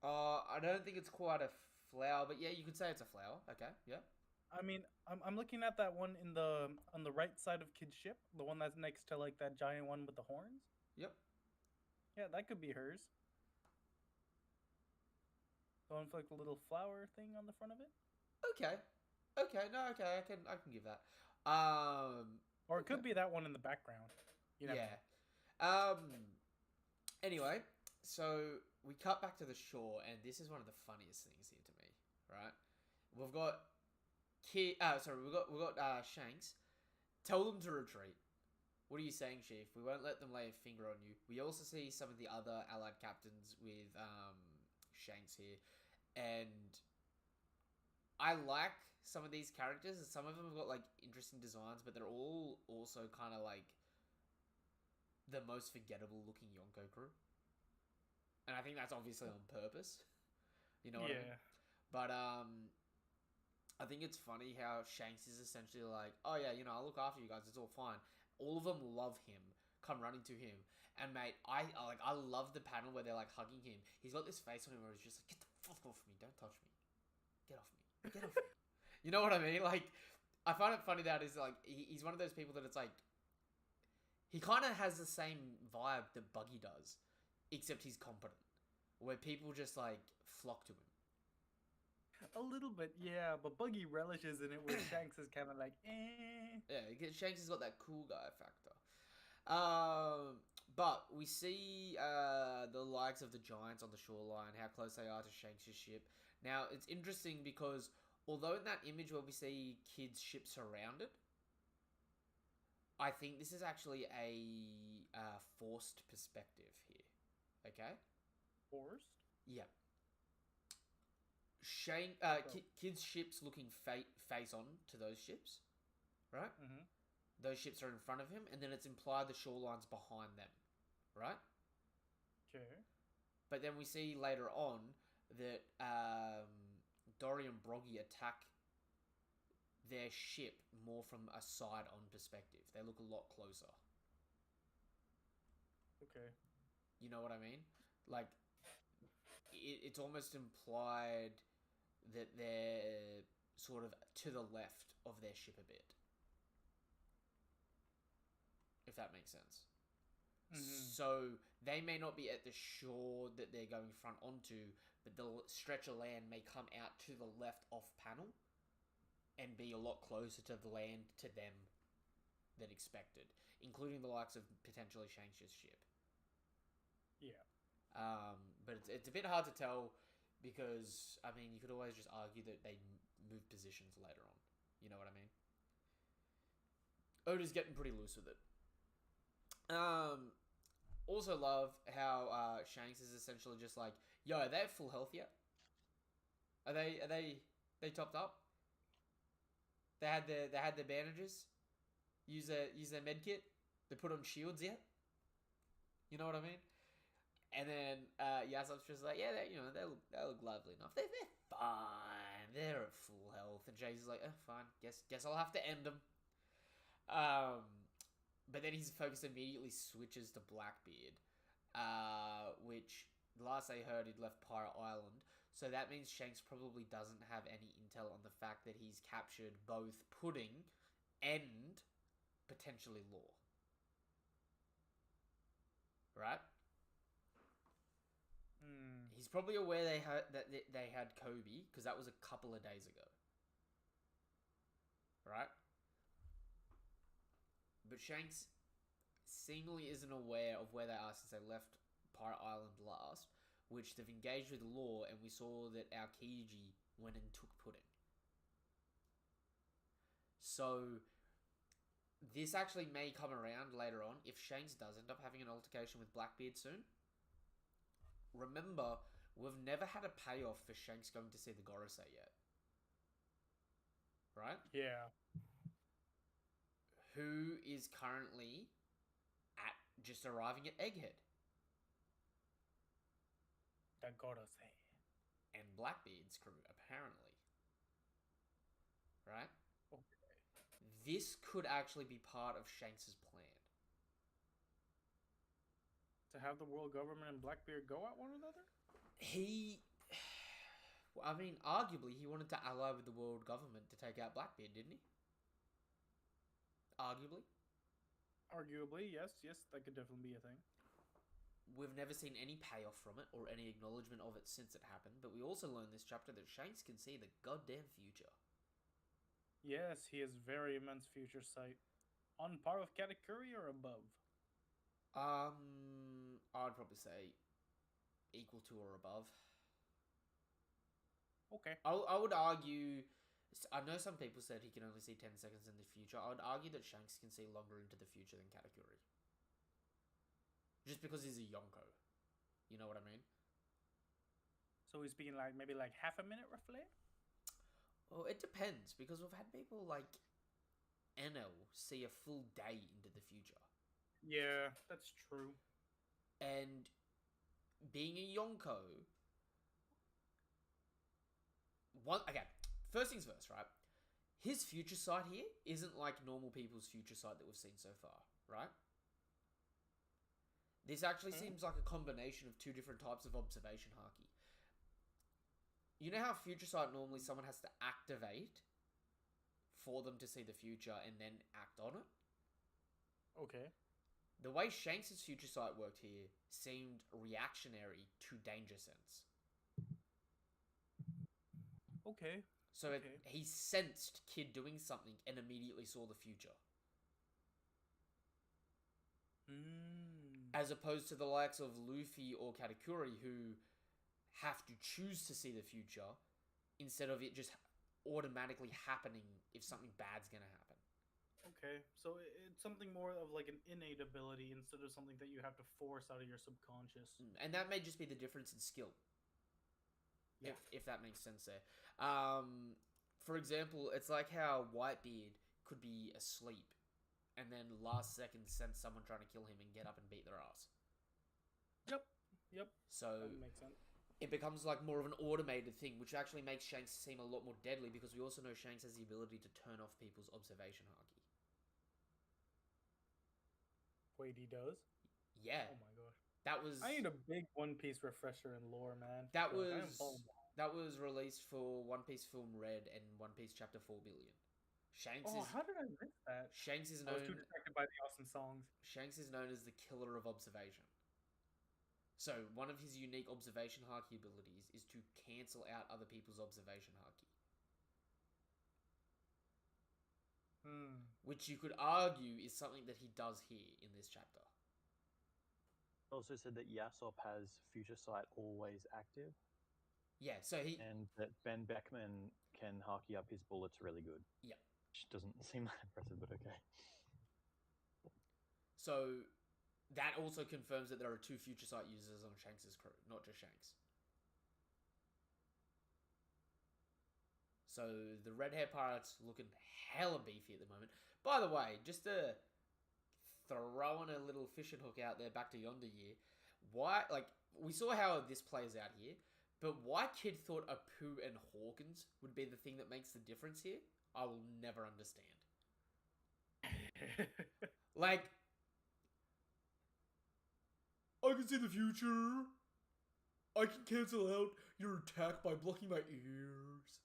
I don't think it's quite a flower, but yeah, you could say it's a flower. Okay, yeah. I mean, I'm looking at that one on the right side of Kid's ship, the one that's next to like that giant one with the horns. Yep. Yeah, that could be hers. The one with like the little flower thing on the front of it. Okay. No, okay. I can give that. Or it could be that one in the background. You never know. Anyway, so we cut back to the shore, and this is one of the funniest things here to me, right? We've got we've got Shanks. Tell them to retreat. What are you saying, Chief? We won't let them lay a finger on you. We also see some of the other allied captains with Shanks here, and I like some of these characters, and some of them have got like interesting designs, but they're all also kind of like the most forgettable looking Yonko crew. And I think that's obviously on purpose. You know what I mean? Yeah. But I think it's funny how Shanks is essentially like, oh yeah, you know, I'll look after you guys, it's all fine. All of them love him, come running to him. And mate, I love the panel where they're like hugging him. He's got this face on him where he's just like, get the fuck off me, don't touch me. Get off me. Get off me. You know what I mean? Like, I find it funny that is like he's one of those people that it's like he kind of has the same vibe that Buggy does, except he's competent, where people just like flock to him. A little bit, yeah, but Buggy relishes in it, where Shanks is kind of like, eh. Yeah, because Shanks has got that cool guy factor. But we see the likes of the giants on the shoreline, how close they are to Shanks' ship. Now, it's interesting because although in that image where we see kids' ship surrounded, I think this is actually a forced perspective here. Okay? Forced? Yeah. Kids' ships looking face on to those ships, right? Mm-hmm. Those ships are in front of him, and then it's implied the shoreline's behind them, right? Okay. But then we see later on that Dory and Broggy attack their ship more from a side-on perspective. They look a lot closer. Okay. You know what I mean? Like, it's almost implied that they're sort of to the left of their ship a bit. If that makes sense. Mm-hmm. So they may not be at the shore that they're going front onto, but the stretch of land may come out to the left off panel and be a lot closer to the land to them than expected, including the likes of potentially Shanks' ship. Yeah. But it's a bit hard to tell because, I mean, you could always just argue that they move positions later on. You know what I mean? Oda's getting pretty loose with it. Also love how Shanks is essentially just like, yo, are they at full health yet? Are they topped up? They had their bandages? Use their med kit? They put on shields yet? You know what I mean? And then Yasop's just like, yeah, they look lively enough. They're fine. They're at full health. And Chase is like, fine. Guess I'll have to end them. But then his focus immediately switches to Blackbeard, which the last I heard he'd left Pirate Island. So that means Shanks probably doesn't have any intel on the fact that he's captured both Pudding and potentially Law. Right? He's probably aware they had Kobe, because that was a couple of days ago. Right? But Shanks seemingly isn't aware of where they are since they left Pirate Island last, which they've engaged with Law, and we saw that Aokiji went and took Pudding. So this actually may come around later on if Shanks does end up having an altercation with Blackbeard soon. Remember, we've never had a payoff for Shanks going to see the Gorosei yet. Right? Yeah. Who is currently just arriving at Egghead. The Gorosei. And Blackbeard's crew, apparently. Right? Okay. This could actually be part of Shanks' plan. To have the world government and Blackbeard go at one another? I mean, arguably, he wanted to ally with the world government to take out Blackbeard, didn't he? Arguably, yes, that could definitely be a thing. We've never seen any payoff from it or any acknowledgement of it since it happened, but we also learned this chapter that Shanks can see the goddamn future. Yes, he has very immense future sight. On par with Katakuri or above? I'd probably say equal to or above. Okay. I would argue... I know some people said he can only see 10 seconds in the future. I would argue that Shanks can see longer into the future than Katakuri. Just because he's a Yonko. You know what I mean? So he's speaking maybe half a minute roughly? Well, it depends, because we've had people like Enel see a full day into the future. Yeah, that's true. And being a Yonko... Okay, first things first, right? His future sight here isn't like normal people's future sight that we've seen so far, right? This actually seems like a combination of two different types of observation haki. You know how future sight normally someone has to activate for them to see the future and then act on it? Okay. The way Shanks' future sight worked here seemed reactionary to danger sense. Okay. So he sensed Kid doing something and immediately saw the future. As opposed to the likes of Luffy or Katakuri, who have to choose to see the future instead of it just automatically happening if something bad's gonna happen. Okay, so it's something more of like an innate ability instead of something that you have to force out of your subconscious. And that may just be the difference in skill. Yeah. If that makes sense there. For example, it's like how Whitebeard could be asleep and then last second sense someone trying to kill him and get up and beat their ass. Yep. So That makes sense. it becomes like more of an automated thing, which actually makes Shanks seem a lot more deadly, because we also know Shanks has the ability to turn off people's observation haki. Wait, he does? Yeah. Oh my gosh. That was... I need a big One Piece refresher in lore, man. That Like, I am falling behind. that was released for One Piece Film Red and One Piece Chapter 4 Billion. Shanks is... How did I miss that? Shanks is I was too known... distracted by the awesome songs. Shanks is known as the killer of observation. So, one of his unique observation haki abilities is to cancel out other people's observation haki. Which you could argue is something that he does here in this chapter. Also said that Yasop has future sight always active. Yeah, so he... And that Ben Beckman can haki up his bullets really good. Yeah. Which doesn't seem that impressive, but okay. So, that also confirms that there are two future sight users on Shanks' crew, not just Shanks. So, the red hair pirate's looking hella beefy at the moment. By the way, just to throw in a little fishing hook out there back to Yonder Year, why, like, we saw how this plays out here, but why Kid thought Apu and Hawkins would be the thing that makes the difference here, I will never understand. Like, I can see the future. I can cancel out your attack by blocking my ears.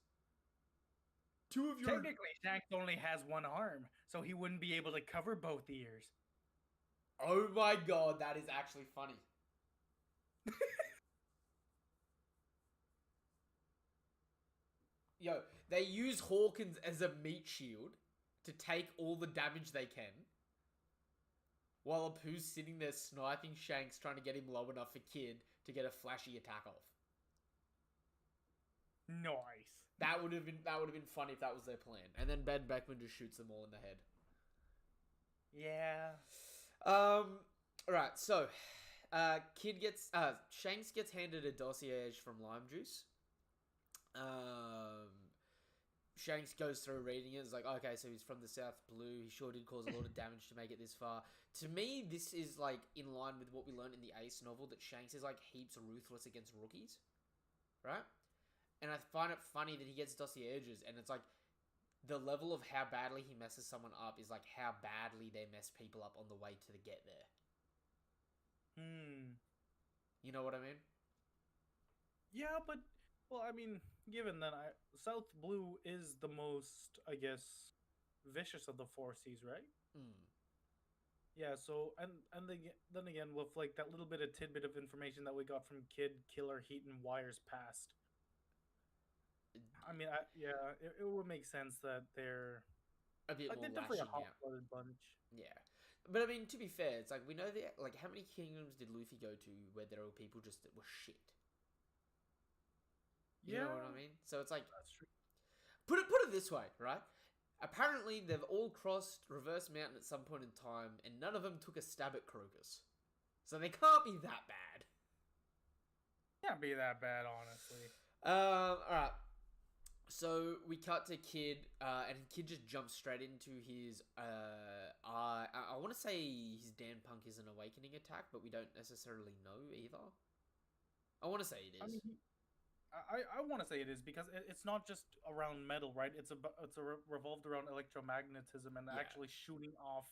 Two of your... Technically, Shanks only has one arm, so he wouldn't be able to cover both ears. Oh my god, that is actually funny. Yo, they use Hawkins as a meat shield to take all the damage they can, while Apu's sitting there sniping Shanks, trying to get him low enough for Kid to get a flashy attack off. Nice. That would have been funny if that was their plan. And then Ben Beckman just shoots them all in the head. Yeah. Right, so Shanks gets handed a dossier from Lime Juice. Shanks goes through reading it. It's like, okay, so he's from the South Blue. He sure did cause a lot of damage to make it this far. To me, this is like in line with what we learned in the Ace novel, that Shanks is like heaps ruthless against rookies, right? And I find it funny that he gets dossiers, and it's like the level of how badly he messes someone up is like how badly they mess people up on the way to the get there. You know what I mean? Yeah, but, well, I mean, given that South Blue is the most, I guess, vicious of the four Cs, right? Yeah, so, and then again, with, like, that little bit of tidbit of information that we got from Kid, Killer, Heat, and Wire's past, I mean, it would make sense that they're a bit more they're definitely a lashing out. hot-blooded bunch. Yeah. But I mean, to be fair, it's like, we know that, like, how many kingdoms did Luffy go to where there were people just that were shit? You know what I mean? So it's like, That's true. Put it this way, right? Apparently, they've all crossed Reverse Mountain at some point in time, and none of them took a stab at Crocus. So they can't be that bad. Can't be that bad, honestly. Alright. So we cut to Kid, and Kid just jumps straight into his. I want to say his Dan Punk is an awakening attack, but we don't necessarily know either. I want to say it is. I mean, I want to say it is because it's not just around metal, right? Revolved around electromagnetism and actually shooting off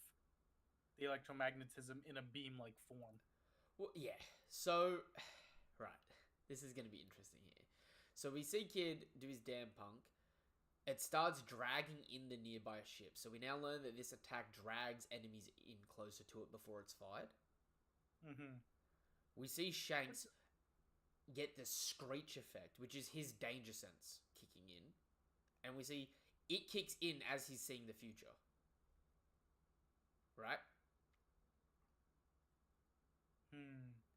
the electromagnetism in a beam-like form. Well, yeah. So, right, this is going to be interesting here. So we see Kid do his Dan Punk. It starts dragging in the nearby ship. So we now learn that this attack drags enemies in closer to it before it's fired. Mm-hmm. We see Shanks get the screech effect, which is his danger sense kicking in. And we see it kicks in as he's seeing the future. Right?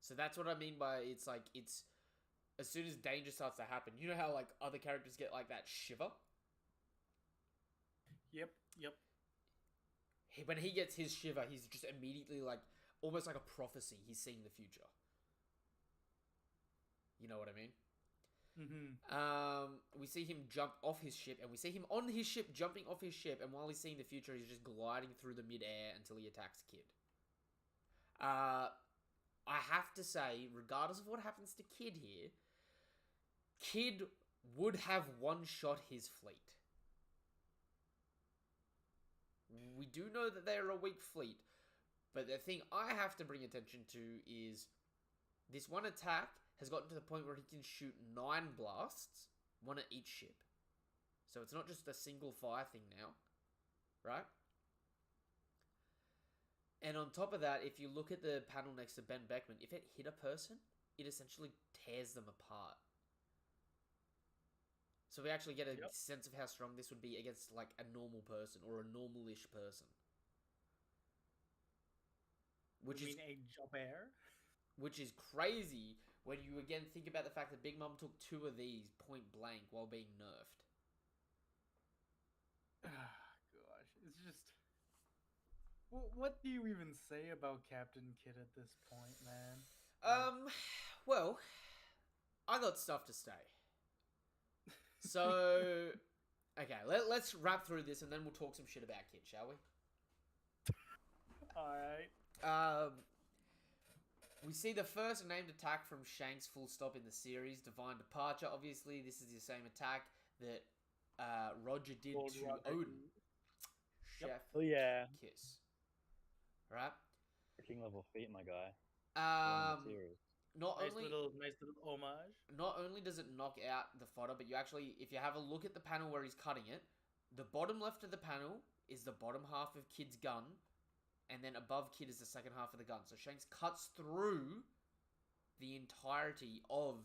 So that's what I mean by it's like, it's... As soon as danger starts to happen, you know how like other characters get like that shiver? Yep. When he gets his shiver, he's just immediately like, almost like a prophecy. He's seeing the future. You know what I mean? Mm-hmm. We see him jump off his ship, and we see him on his ship, jumping off his ship, and while he's seeing the future, he's just gliding through the mid-air until he attacks Kid. I have to say, regardless of what happens to Kid here, Kid would have one-shot his fleet. We do know that they are a weak fleet, but the thing I have to bring attention to is this one attack has gotten to the point where he can shoot 9 blasts, one at each ship. So it's not just a single fire thing now, right? And on top of that, if you look at the panel next to Ben Beckman, if it hit a person, it essentially tears them apart. So we actually get a sense of how strong this would be against like a normal person or a normal-ish person. Which is a jobber? Which is crazy when you again think about the fact that Big Mom took 2 of these point blank while being nerfed. Gosh, it's just... What do you even say about Captain Kidd at this point, man? Well, I got stuff to say. So, okay, let's wrap through this and then we'll talk some shit about Kid, shall we? Alright. We see the first named attack from Shanks full stop in the series, Divine Departure. Obviously, this is the same attack that Roger did to Odin. Chef Kiss. Right? Freaking level feet, my guy. Nice little homage. Not only does it knock out the fodder, but you actually, if you have a look at the panel where he's cutting it, the bottom left of the panel is the bottom half of Kid's gun, and then above Kid is the second half of the gun. So Shanks cuts through the entirety of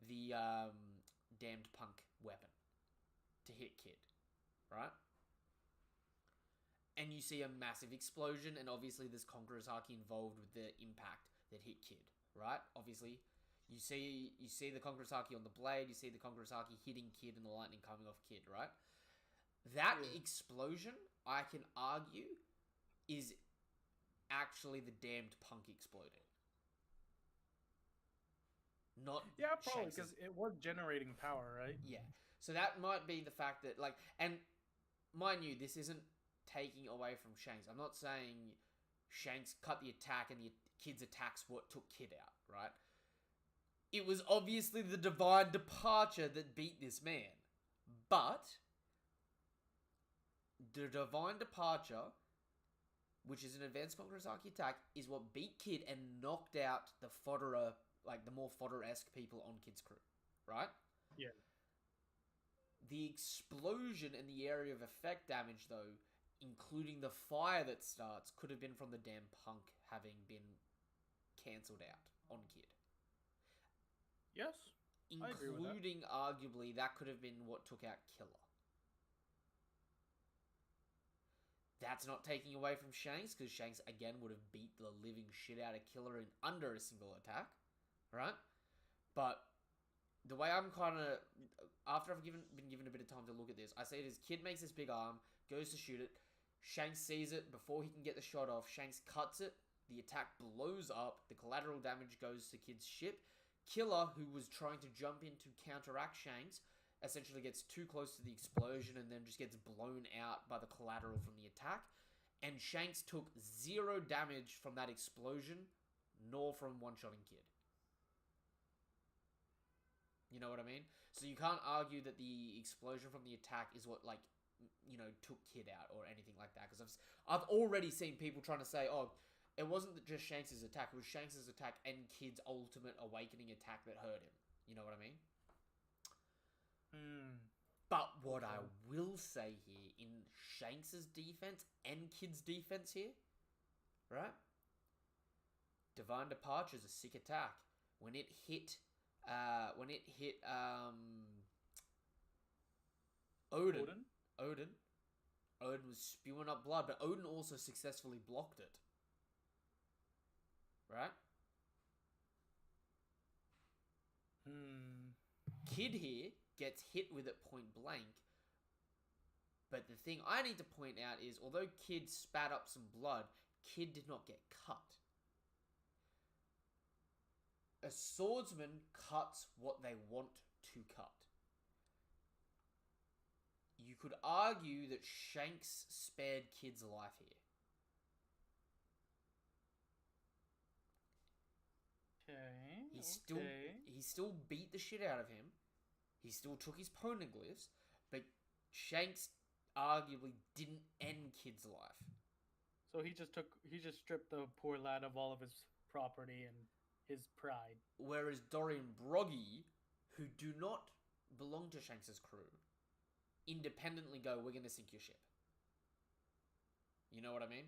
the damned punk weapon to hit Kid, right? And you see a massive explosion, and obviously there's Conqueror's Haki involved with the impact that hit Kid, right? Obviously, you see the Conqueror's Haki on the blade, you see the Conqueror's Haki hitting Kid and the lightning coming off Kid, right? That explosion, I can argue, is actually the damned punk exploding. Not probably, because it was generating power, right? Yeah. So that might be the fact that, like, and mind you, this isn't taking away from Shanks. I'm not saying Shanks cut the attack and the Kid's attack's what took Kid out, right? It was obviously the Divine Departure that beat this man. But the Divine Departure, which is an advanced Conqueror's Haki attack, is what beat Kid and knocked out the fodderer, like the more fodder-esque people on Kid's crew, right? Yeah. The explosion and the area of effect damage, though, including the fire that starts, could have been from the damn punk having been cancelled out on Kid. Yes, including arguably that could have been what took out Killer. That's not taking away from Shanks, because Shanks again would have beat the living shit out of Killer in under a single attack, right? But the way I'm kind of, after I've been given a bit of time to look at this, I see it as Kid makes this big arm, goes to shoot it, Shanks sees it before he can get the shot off, Shanks cuts it, the attack blows up, the collateral damage goes to Kid's ship. Killer, who was trying to jump in to counteract Shanks, essentially gets too close to the explosion and then just gets blown out by the collateral from the attack. And Shanks took 0 damage from that explosion, nor from one-shotting Kid. You know what I mean? So you can't argue that the explosion from the attack is what, like, you know, took Kid out or anything like that. Because I've already seen people trying to say, oh, it wasn't just Shanks' attack. It was Shanks' attack and Kid's ultimate awakening attack that hurt him. You know what I mean? But what I will say here, in Shanks' defense and Kid's defense here, right? Divine Departure is a sick attack. When it hit Odin was spewing up blood, but Odin also successfully blocked it. Right? Kid here gets hit with it point blank, but the thing I need to point out is, although Kid spat up some blood, Kid did not get cut. A swordsman cuts what they want to cut. You could argue that Shanks spared Kid's life here. Okay. He still beat the shit out of him. He still took his poneglyphs, but Shanks arguably didn't end Kid's life. So he just stripped the poor lad of all of his property and his pride. Whereas Dorian Broggy, who do not belong to Shanks' crew, independently go, we're going to sink your ship. You know what I mean?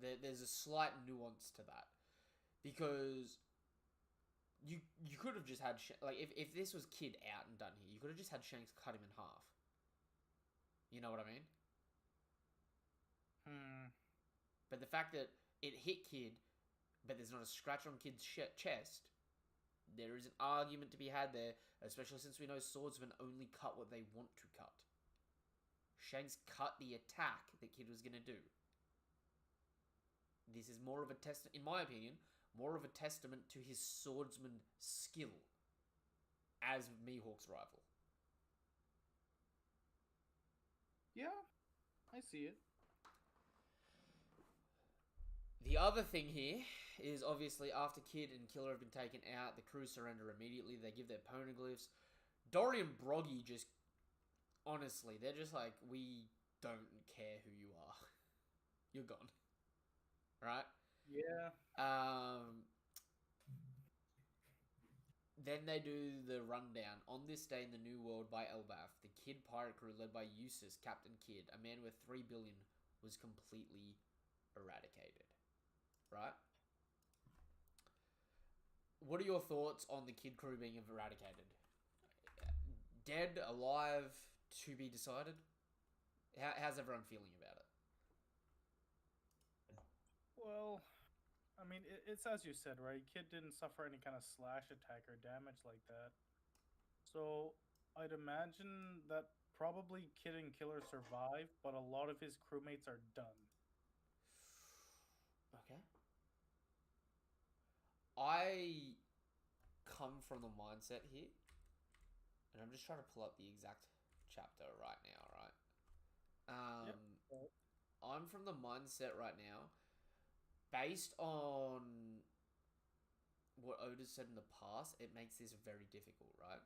There's a slight nuance to that. Because you could have just had... Like, if this was Kid out and done here, you could have just had Shanks cut him in half. You know what I mean? But the fact that it hit Kid, but there's not a scratch on Kid's chest, there is an argument to be had there, especially since we know swordsmen only cut what they want to cut. Shanks cut the attack that Kid was going to do. This is more of a in my opinion, more of a testament to his swordsman skill as Mihawk's rival. Yeah, I see it. The other thing here is, obviously, after Kid and Killer have been taken out, the crew surrender immediately. They give their poneglyphs. Dory and Broggy just... Honestly, they're just like, we don't care who you are. You're gone. Right? Yeah. Then they do the rundown. On this day in the New World by Elbaf, the Kid pirate crew led by Eustace, Captain Kid, a man worth 3 billion, was completely eradicated. Right? What are your thoughts on the Kid crew being eradicated? Dead, alive, to be decided? How's everyone feeling about it? Well, I mean, it's as you said, right? Kid didn't suffer any kind of slash attack or damage like that. So I'd imagine that probably Kid and Killer survive, but a lot of his crewmates are done. Okay. I come from the mindset here, and I'm just trying to pull up the exact chapter right now, right? Yep. I'm from the mindset right now, based on what Otis said in the past, it makes this very difficult, right?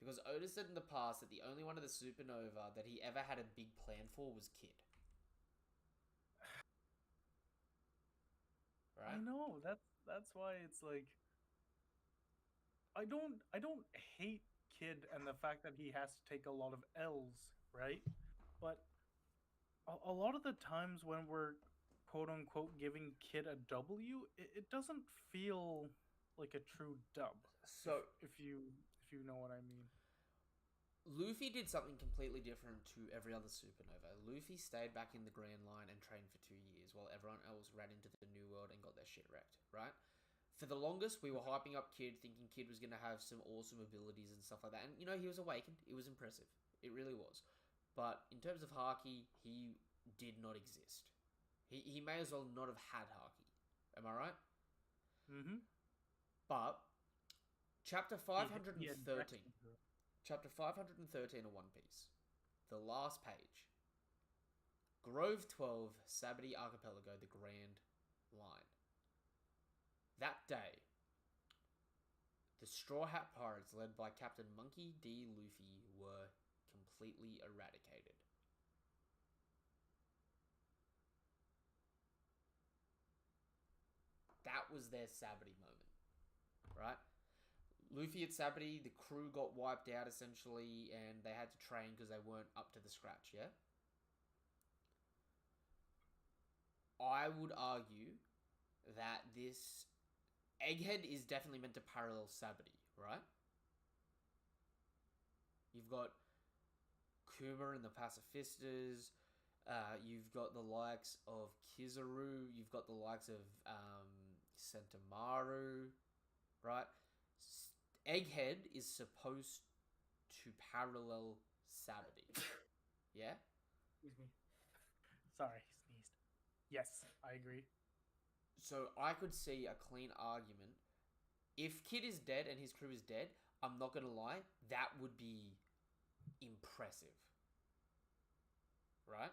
Because Otis said in the past that the only one of the Supernova that he ever had a big plan for was Kid. Right? I know, that's why it's like, I don't hate Kid and the fact that he has to take a lot of L's, right? But a lot of the times when we're quote unquote giving Kid a W, it doesn't feel like a true dub. So if you know what I mean. Luffy did something completely different to every other Supernova. Luffy stayed back in the Grand Line and trained for 2 years while everyone else ran into the New World and got their shit wrecked, right? For the longest, we were hyping up Kid, thinking Kid was going to have some awesome abilities and stuff like that. And, you know, he was awakened. It was impressive. It really was. But in terms of Haki, he did not exist. He may as well not have had Haki. Am I right? Mm-hmm. But Chapter He 513. injects into it. Chapter 513 of One Piece. The last page. Grove 12, Sabati Archipelago, the Grand Line. That day, the Straw Hat Pirates, led by Captain Monkey D. Luffy, were completely eradicated. That was their Sabati moment, right? Luffy at Sabati, the crew got wiped out essentially, and they had to train because they weren't up to the scratch, yeah? I would argue that this Egghead is definitely meant to parallel Sabati, right? You've got Kuma and the Pacifistas. You've got the likes of Kizaru. You've got the likes of Sentomaru, right? Egghead is supposed to parallel Sabati. Yeah? Excuse me. Sorry, sneezed. Yes, I agree. So I could see a clean argument. If Kid is dead and his crew is dead, I'm not going to lie, that would be impressive. Right?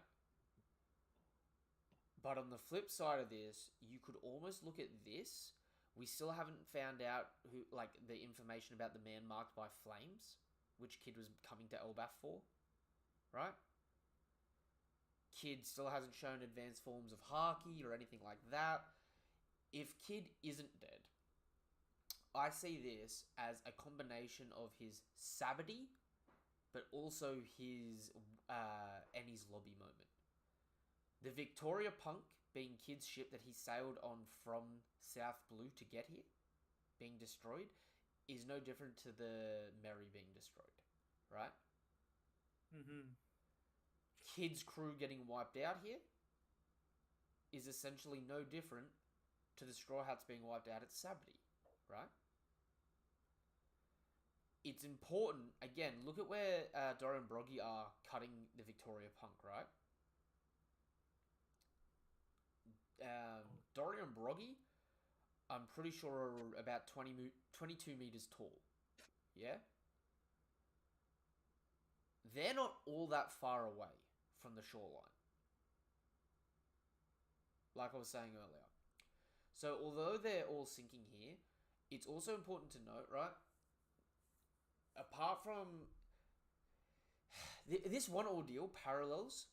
But on the flip side of this, you could almost look at this. We still haven't found out who, like, the information about the man marked by flames, which Kid was coming to Elbaf for. Right? Kid still hasn't shown advanced forms of Haki or anything like that. If Kid isn't dead, I see this as a combination of his Sabati, but also his Enies Lobby moment. The Victoria Punk being Kid's ship that he sailed on from South Blue to get here, being destroyed, is no different to the Merry being destroyed, right? Mm-hmm. Kid's crew getting wiped out here is essentially no different to the Straw Hats being wiped out at Sabati, right? It's important, again, look at where Dory and Broggy are cutting the Victoria Punk, right? Dory and Broggy, I'm pretty sure are about 22 meters tall, yeah? They're not all that far away from the shoreline, like I was saying earlier. So although they're all sinking here, it's also important to note, right? Apart from this one ordeal parallels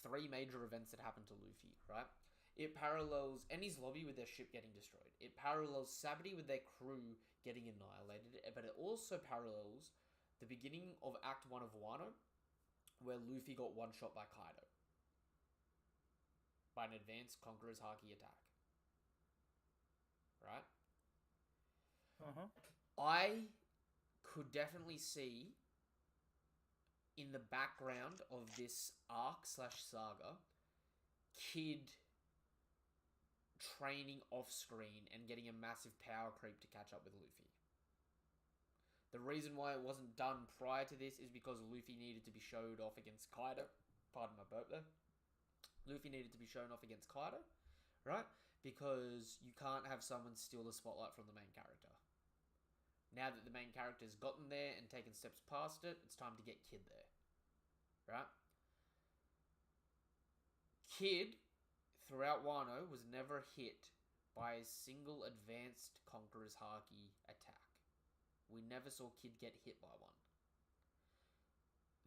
3 major events that happened to Luffy, right? It parallels Enies Lobby with their ship getting destroyed. It parallels Sabati with their crew getting annihilated. But it also parallels the beginning of Act 1 of Wano, where Luffy got one-shot by Kaido. By an advanced Conqueror's Haki attack. Right? Uh-huh. I could definitely see in the background of this arc/saga, Kid training off screen and getting a massive power creep to catch up with Luffy. The reason why it wasn't done prior to this is because Luffy needed to be showed off against Kaido. Pardon my burp there. Luffy needed to be shown off against Kaido, right? Because you can't have someone steal the spotlight from the main character. Now that the main character's gotten there and taken steps past it, it's time to get Kid there. Right? Kid, throughout Wano, was never hit by a single advanced Conqueror's Haki attack. We never saw Kid get hit by one.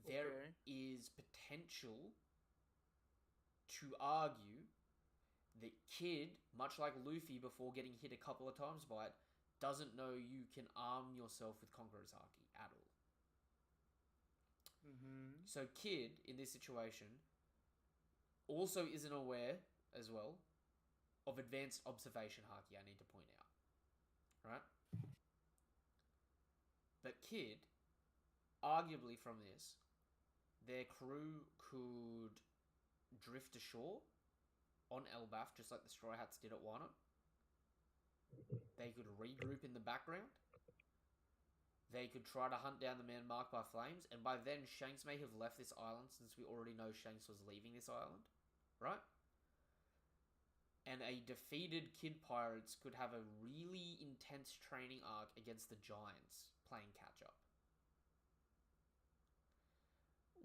There is potential to argue that Kid, much like Luffy before getting hit a couple of times by it, doesn't know you can arm yourself with Conqueror's Haki at all. Mm-hmm. So Kid, in this situation, also isn't aware, as well, of advanced observation Haki, I need to point out. Right? But Kid, arguably from this, their crew could drift ashore on Elbaf, just like the Straw Hats did at Wano. They could regroup in the background. They could try to hunt down the man marked by flames, and by then Shanks may have left this island, since we already know Shanks was leaving this island, right? and a defeated Kid Pirates could have a really intense training arc against the Giants playing catch up.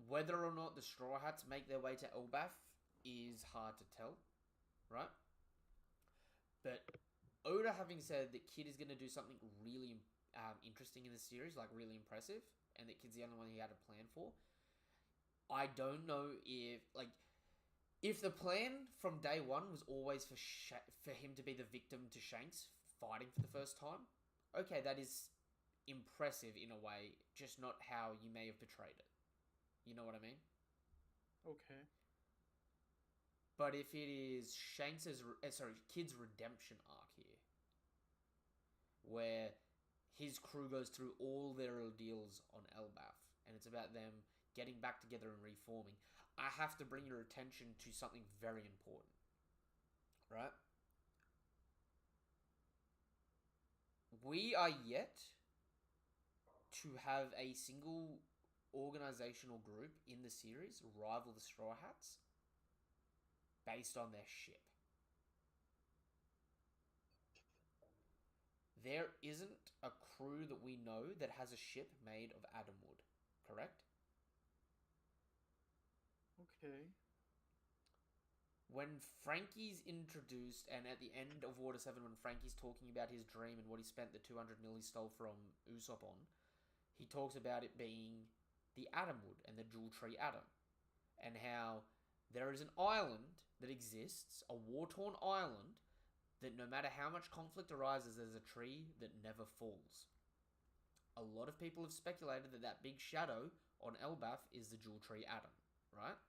Whether or not the Straw Hats make their way to Elbaf is hard to tell, right? But Oda having said that Kid is going to do something really interesting in the series, like really impressive, and that Kid's the only one he had a plan for, I don't know if the plan from day one was always for him to be the victim to Shanks fighting for the first time, okay, that is impressive in a way, just not how you may have portrayed it. You know what I mean? Okay. But if it is Kid's redemption arc here, where his crew goes through all their ordeals on Elbaf, and it's about them getting back together and reforming, I have to bring your attention to something very important. Right? We are yet to have a single organizational group in the series rival the Straw Hats based on their ship. There isn't a crew that we know that has a ship made of atom wood, correct? Okay. When Frankie's introduced, and at the end of Water 7, when Frankie's talking about his dream and what he spent the 200 mil he stole from Usopp on, he talks about it being the atom wood and the jewel tree atom, and how there is an island that exists, a war-torn island, that no matter how much conflict arises, there's a tree that never falls. A lot of people have speculated that that big shadow on Elbaf is the jewel tree atom, right?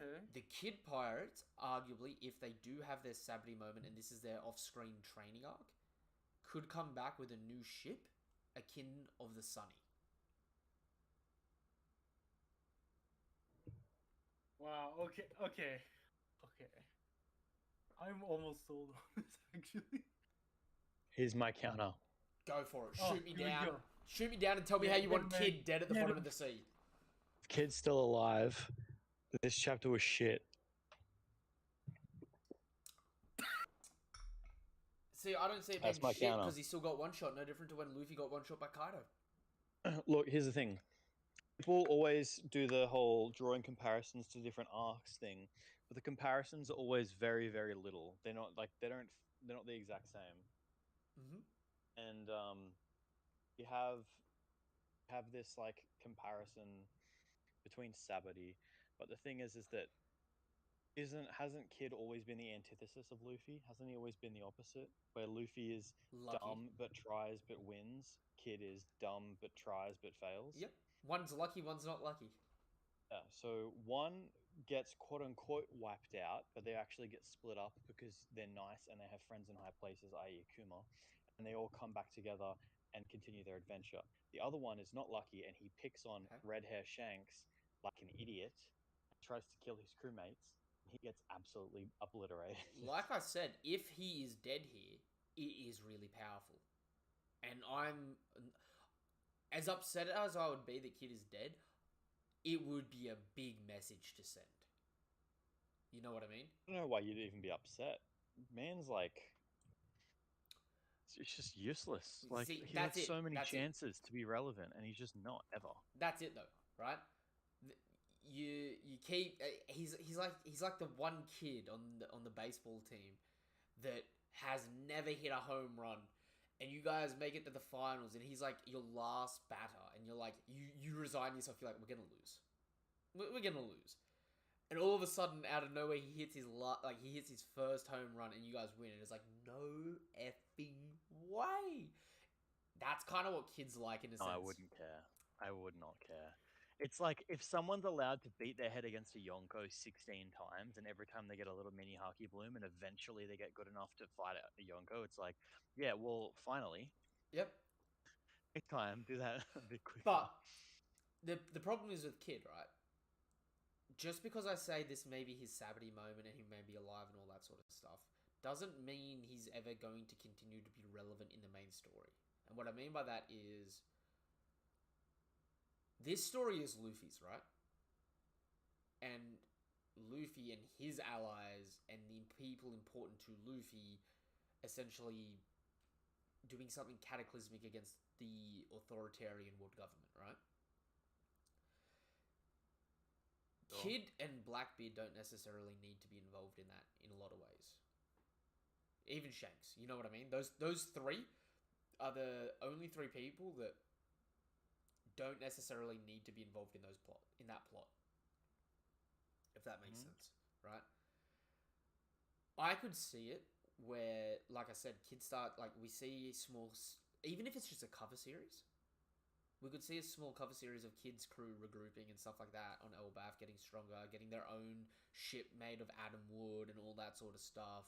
Okay. The Kid Pirates, arguably, if they do have their Sabri moment and this is their off-screen training arc, could come back with a new ship akin of the Sunny. Wow. Okay. I'm almost sold on this, actually. Here's my counter. Go for it. Oh, Shoot me here we down. go. Shoot me down and tell me how you want man. Kid dead at the Get bottom him. of the sea. If Kid's still alive, this chapter was shit. See, I don't see it That's being my shit counter. because he still got one shot. No different to when Luffy got one shot by Kaido. Look, here's the thing. People always do the whole drawing comparisons to different arcs thing, but the comparisons are always very, very little. They're not they're not the exact same. Mm-hmm. And you have this like comparison between Sabaody, but the thing is that hasn't Kid always been the antithesis of Luffy? Hasn't he always been the opposite? Where Luffy is Lucky. dumb but tries but wins, Kid is dumb but tries but fails. Yep. One's lucky, one's not lucky. Yeah, so one gets quote unquote wiped out, but they actually get split up because they're nice and they have friends in high places, i.e. Kuma, and they all come back together and continue their adventure. The other one is not lucky and he picks on red hair Shanks like an idiot, tries to kill his crewmates, and he gets absolutely obliterated. Like I said, if he is dead here, it is really powerful. And I'm... as upset as I would be that Kid is dead, it would be a big message to send. You know what I mean? I don't know why you'd even be upset. Man's like... it's just useless. Like, See, he had that's it. so many That's it. chances to be relevant, and he's just not, ever. That's it though, right? You keep he's like the one kid on the baseball team that has never hit a home run, and you guys make it to the finals, and he's like your last batter, and you're like you resign yourself. You're like, we're gonna lose, we're gonna lose, and all of a sudden out of nowhere he hits his first home run, and you guys win, and it's like no effing way. That's kind of what Kids like in a sense. No, I wouldn't care. I would not care. It's like if someone's allowed to beat their head against a Yonko 16 times, and every time they get a little mini Haki Bloom, and eventually they get good enough to fight a Yonko, it's like, yeah, well, finally. Yep. Next time, do that a bit quicker. But the problem is with Kid, right? Just because I say this may be his Sabaody moment and he may be alive and all that sort of stuff, doesn't mean he's ever going to continue to be relevant in the main story. And what I mean by that is, this story is Luffy's, right? And Luffy and his allies and the people important to Luffy essentially doing something cataclysmic against the authoritarian world government, right? Sure. Kid and Blackbeard don't necessarily need to be involved in that in a lot of ways. Even Shanks, you know what I mean? Those three are the only three people that don't necessarily need to be involved in that plot. If that makes sense, right? I could see it where, like I said, kids start, like, we see small, even if it's just a cover series, we could see a small cover series of kids' crew regrouping and stuff like that on Elbaf, getting stronger, getting their own ship made of atom wood and all that sort of stuff.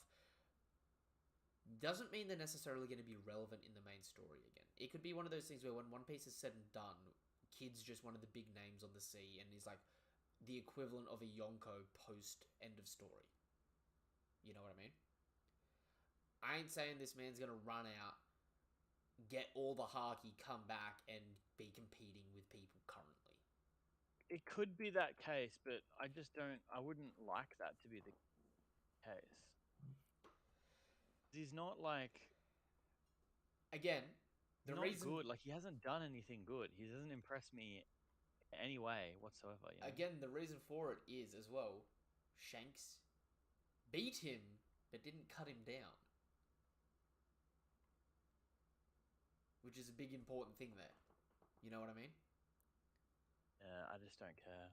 Doesn't mean they're necessarily going to be relevant in the main story again. It could be one of those things where when One Piece is said and done, Kid's just one of the big names on the sea and is like the equivalent of a Yonko post end of story. You know what I mean? I ain't saying this man's going to run out, get all the haki, come back, and be competing with people currently. It could be that case, but I wouldn't like that to be the case. He's not like... Again, the not reason... good. Like, he hasn't done anything good. He doesn't impress me in any way whatsoever. You know? Again, the reason for it is, as well, Shanks beat him, but didn't cut him down. Which is a big important thing there. You know what I mean? Yeah, I just don't care.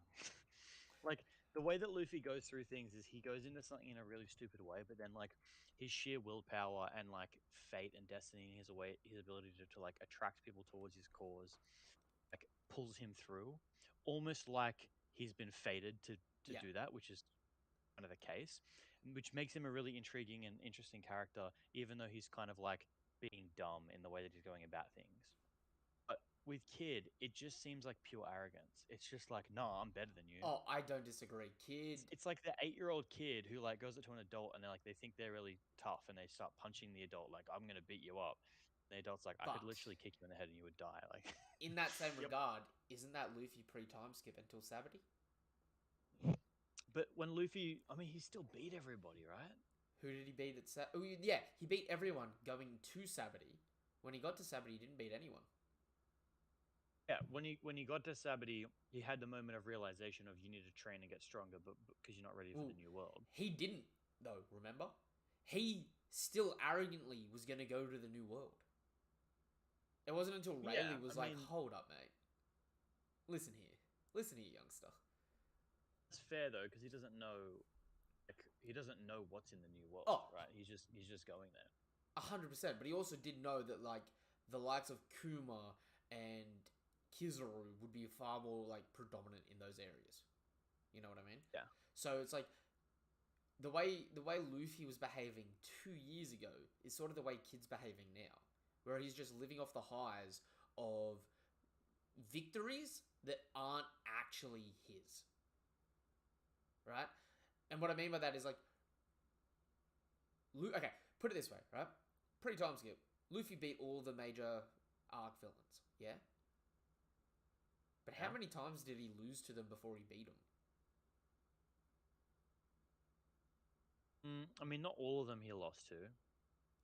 Like, the way that Luffy goes through things is he goes into something in a really stupid way, but then, like, his sheer willpower and, like, fate and destiny and his ability to like, attract people towards his cause, like, pulls him through. Almost like he's been fated to Yeah. do that, which is kind of the case, which makes him a really intriguing and interesting character, even though he's kind of, like, being dumb in the way that he's going about things. But with Kid, it just seems like pure arrogance. It's just like, no, I'm better than you. Oh, I don't disagree. Kid... It's like the 8-year-old kid who, like, goes up to an adult and they think they're really tough and they start punching the adult like, I'm gonna beat you up. The adult's like, I could But- literally kick you in the head and you would die. Like, In that same Yep. regard, isn't that Luffy pre-time skip until Saturday? but when Luffy, I mean, he still beat everybody, right? Who did he beat at Oh, yeah, he beat everyone going to Saturday. When he got to Saturday, he didn't beat anyone. Yeah, when he got to Sabati, he had the moment of realization of you need to train and get stronger, but because you're not ready for the new world. He didn't, though, remember? He still arrogantly was going to go to the new world. It wasn't until Rayleigh was like, hold up, mate. Listen here, youngster. It's fair though, because he doesn't know, like, he doesn't know what's in the new world, right? He's just going there. 100%, but he also did know that, like, the likes of Kuma and Kizaru would be far more, like, predominant in those areas. You know what I mean? Yeah. So it's like the way Luffy was behaving 2 years ago is sort of the way Kid's behaving now, where he's just living off the highs of victories that aren't actually his. Right? And what I mean by that is, like, okay, put it this way, right? Pre-time skip, Luffy beat all the major arc villains, yeah? But how many times did he lose to them before he beat them? I mean, not all of them he lost to.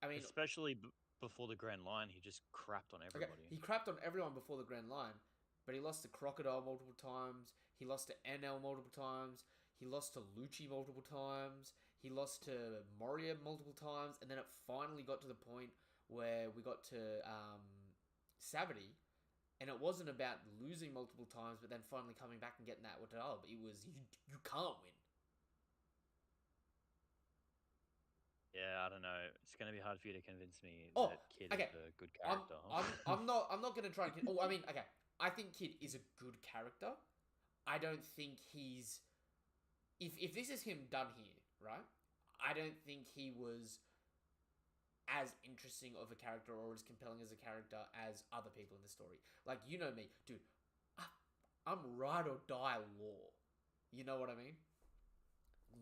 I mean, especially before the Grand Line, he just crapped on everybody. Okay, he crapped on everyone before the Grand Line, but he lost to Crocodile multiple times. He lost to NL multiple times. He lost to Lucci multiple times. He lost to Moria multiple times, and then it finally got to the point where we got to Savity, and it wasn't about losing multiple times, but then finally coming back and getting that dub. It was you can't win. Yeah, I don't know. It's going to be hard for you to convince me that Kid is a good character. I'm not going to try and... I mean, okay. I think Kid is a good character. I don't think he's... If this is him done here, right? I don't think he was as interesting of a character or as compelling as a character as other people in the story. Like, you know me. Dude, I'm ride or die Law. You know what I mean?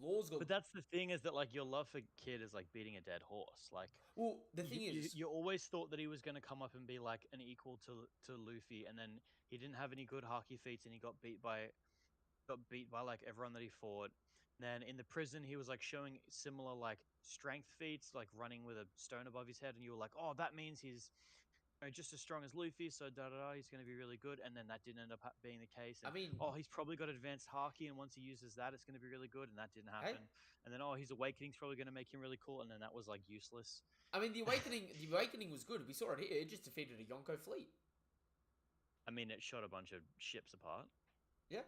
Law's got... But that's the thing, is that, like, your love for Kid is like beating a dead horse. Like, well, the thing is, you always thought that he was going to come up and be like an equal to Luffy, and then he didn't have any good haki feats, and he got beat by like everyone that he fought. Then in the prison, he was like showing similar like strength feats, like running with a stone above his head, and you were like, "Oh, that means he's just as strong as Luffy." So he's going to be really good. And then that didn't end up being the case. I And mean, he's probably got advanced haki, and once he uses that, it's going to be really good. And that didn't hey, happen. And then his awakening's probably going to make him really cool. And then that was like useless. I mean, the awakening was good. We saw it here. It just defeated a Yonko fleet. I mean, it shot a bunch of ships apart. Yeah,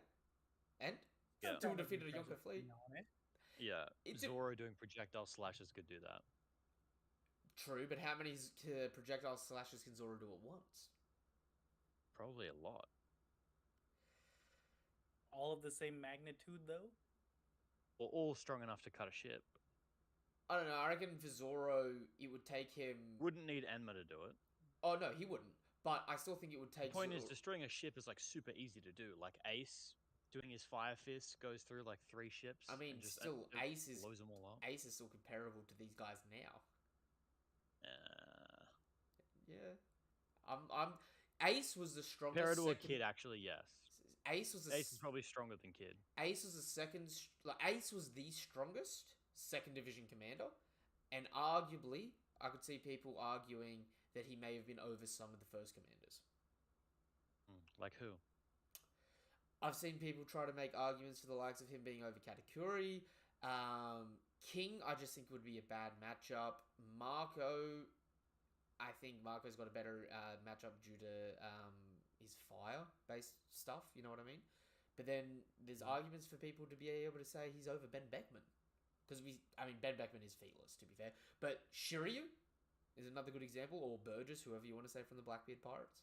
and Yeah. still defeated a Yonko fleet. Yeah, It's Zoro doing projectile slashes could do that. True, but how many projectile slashes can Zoro do at once? Probably a lot. All of the same magnitude, though? Or all strong enough to cut a ship. I don't know. I reckon for Zoro, it would take him. Wouldn't need Enma to do it. Oh no, he wouldn't. But I still think it would take. The point is, destroying a ship is like super easy to do. Like Ace doing his fire fist goes through like 3 ships. I mean, and just, still, Ace is blows them all up. Ace is still comparable to these guys now. Yeah, Ace was the strongest. Compared to a Kid, actually, yes. Ace was. Ace is probably stronger than Kid. Ace was the second. Ace was the strongest second division commander, and arguably, I could see people arguing that he may have been over some of the first commanders. Like who? I've seen people try to make arguments for the likes of him being over Katakuri. King, I just think would be a bad matchup. Marco, I think Marco's got a better matchup due to his fire-based stuff, you know what I mean? But then there's arguments for people to be able to say he's over Ben Beckman. Because Ben Beckman is fearless, to be fair. But Shiryu is another good example, or Burgess, whoever you want to say from the Blackbeard Pirates.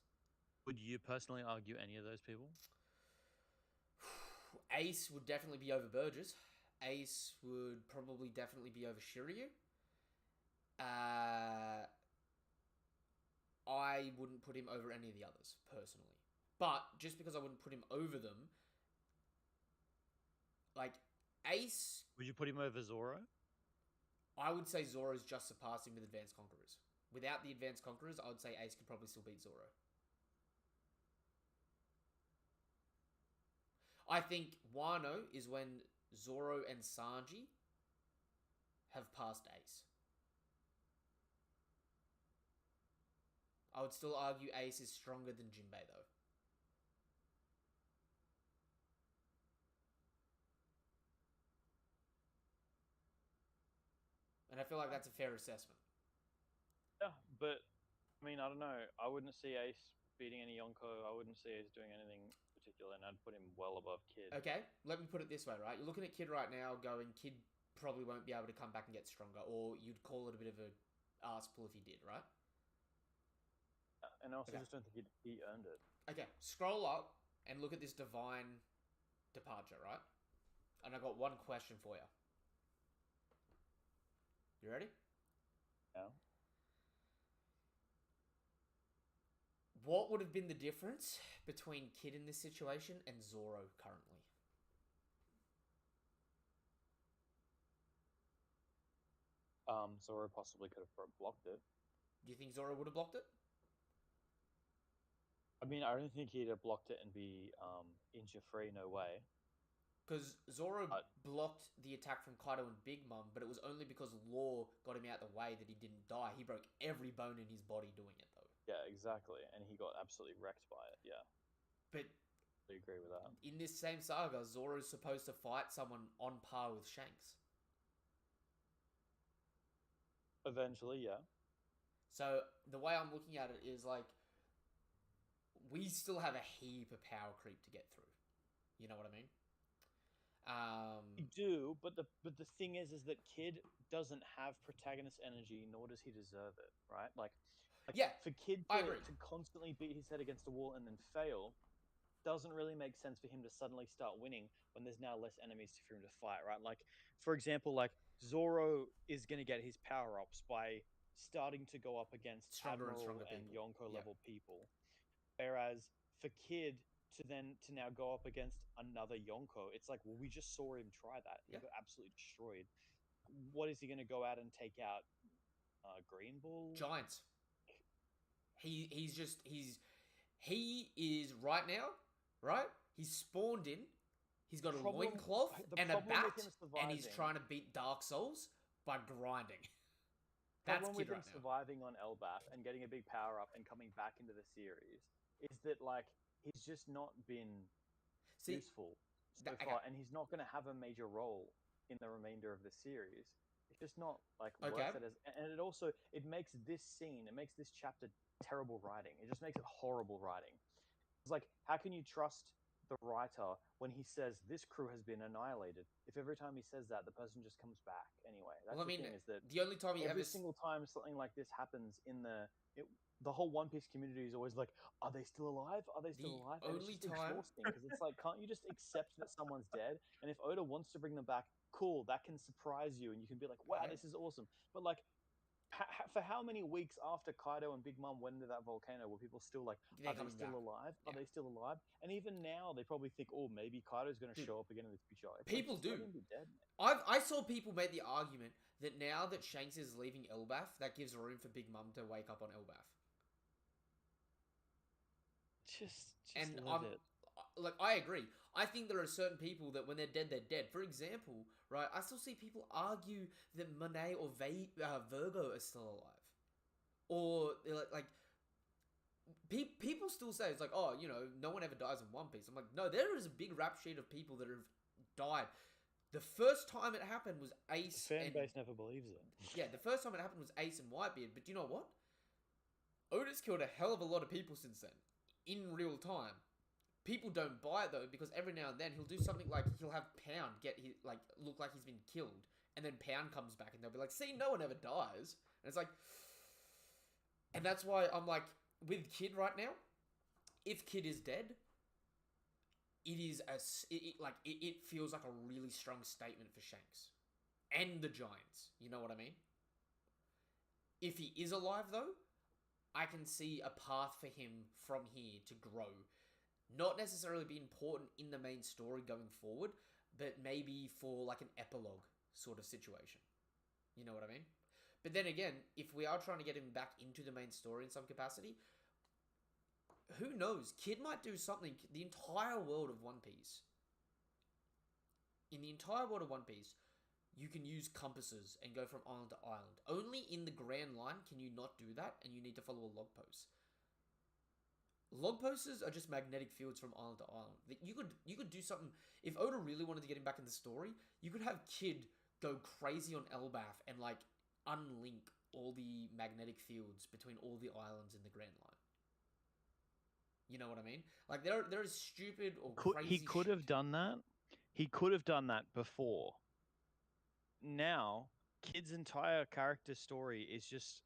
Would you personally argue any of those people? Ace would definitely be over Burgess. Ace would probably definitely be over Shiryu. I wouldn't put him over any of the others, personally. But just because I wouldn't put him over them, like, Ace... Would you put him over Zoro? I would say Zoro's just surpassed him with Advanced Conquerors. Without the Advanced Conquerors, I would say Ace could probably still beat Zoro. I think Wano is when Zoro and Sanji have passed Ace. I would still argue Ace is stronger than Jinbei, though. And I feel like that's a fair assessment. Yeah, but, I mean, I don't know. I wouldn't see Ace beating any Yonko. I wouldn't see Ace doing anything particular, and I'd put him well above Kid. Okay, let me put it this way, right? You're looking at Kid right now going, Kid probably won't be able to come back and get stronger, or you'd call it a bit of a arse pull if he did, right? And I also Okay. just don't think he earned it. Okay, scroll up and look at this divine departure, right? And I got one question for you. You ready? Yeah. What would have been the difference between Kid in this situation and Zoro currently? Zoro possibly could have blocked it. Do you think Zoro would have blocked it? I mean, I don't think he'd have blocked it and be injury free. No way. Because Zoro blocked the attack from Kaido and Big Mom, but it was only because Law got him out of the way that he didn't die. He broke every bone in his body doing it, though. Yeah, exactly. And he got absolutely wrecked by it, yeah. But I agree with that. in this same saga, Zoro's supposed to fight someone on par with Shanks. Eventually, yeah. So the way I'm looking at it is like, we still have a heap of power creep to get through. You know what I mean? You do, but the thing is that Kid doesn't have protagonist energy, nor does he deserve it, right? Like yeah, for Kid I agree. to constantly beat his head against a wall and then fail doesn't really make sense for him to suddenly start winning when there's now less enemies for him to fight, right? Like, for example, like Zoro is going to get his power ups by starting to go up against Stronger and Admiral stronger and people. Yonko level people, whereas for Kid to now go up against another Yonko, it's like, well, we just saw him try that. He got absolutely destroyed. What is he going to go out and take out? Green Bull? Giants. He is right now, right? He's spawned in He's got a Problem- loincloth the and a problem with bat, him and he's surviving- trying to beat Dark Souls by grinding. That's problem Kid with him right now. surviving on Elbaf and getting a big power up and coming back into the series is that like he's just not been useful so far, and he's not going to have a major role in the remainder of the series. It's just not like worth it as, and it makes this chapter terrible writing. It just makes it horrible writing. It's like, how can you trust the writer when he says this crew has been annihilated if every time he says that the person just comes back anyway? That's the thing, is that the only time every single time something like this happens in the whole One Piece community is always like, are they still alive? Are they still alive? And it's just exhausting because it's like, can't you just accept that someone's dead? And if Oda wants to bring them back, cool, that can surprise you and you can be like, wow, this is awesome. But like, for how many weeks after Kaido and Big Mom went into that volcano were people still like, are they still alive? Are they still alive? And even now they probably think, oh, maybe Kaido's going to show up again in the future. It's people like, do. Let him be dead, man. I saw people make the argument that now that Shanks is leaving Elbaf, that gives room for Big Mom to wake up on Elbaf. Just and let it. Like, I agree. I think there are certain people that when they're dead, they're dead. For example, right, I still see people argue that Monet or Virgo are still alive. Or, like people still say, it's like, oh, you know, no one ever dies in One Piece. I'm like, no, there is a big rap sheet of people that have died. The first time it happened was Ace. The fan base never believes it. Yeah, the first time it happened was Ace and Whitebeard. But you know what? Oda's killed a hell of a lot of people since then. In real time. People don't buy it though, because every now and then he'll do something like he'll have Pound look like he's been killed, and then Pound comes back and they'll be like, see, no one ever dies. And it's like, and that's why I'm like, with Kid right now, if Kid is dead, it is it feels like a really strong statement for Shanks and the Giants. You know what I mean? If he is alive though, I can see a path for him from here to grow. Not necessarily be important in the main story going forward, but maybe for like an epilogue sort of situation. You know what I mean? But then again, if we are trying to get him back into the main story in some capacity, who knows? Kid might do something. The entire world of One Piece. In the entire world of One Piece, you can use compasses and go from island to island. Only in the Grand Line can you not do that, and you need to follow a log post. Log posters are just magnetic fields from island to island. You could do something. If Oda really wanted to get him back in the story, you could have Kid go crazy on Elbaf and like unlink all the magnetic fields between all the islands in the Grand Line. You know what I mean? Like there is stupid or crazy. He could have done that. He could have done that before. Now, Kid's entire character story is just.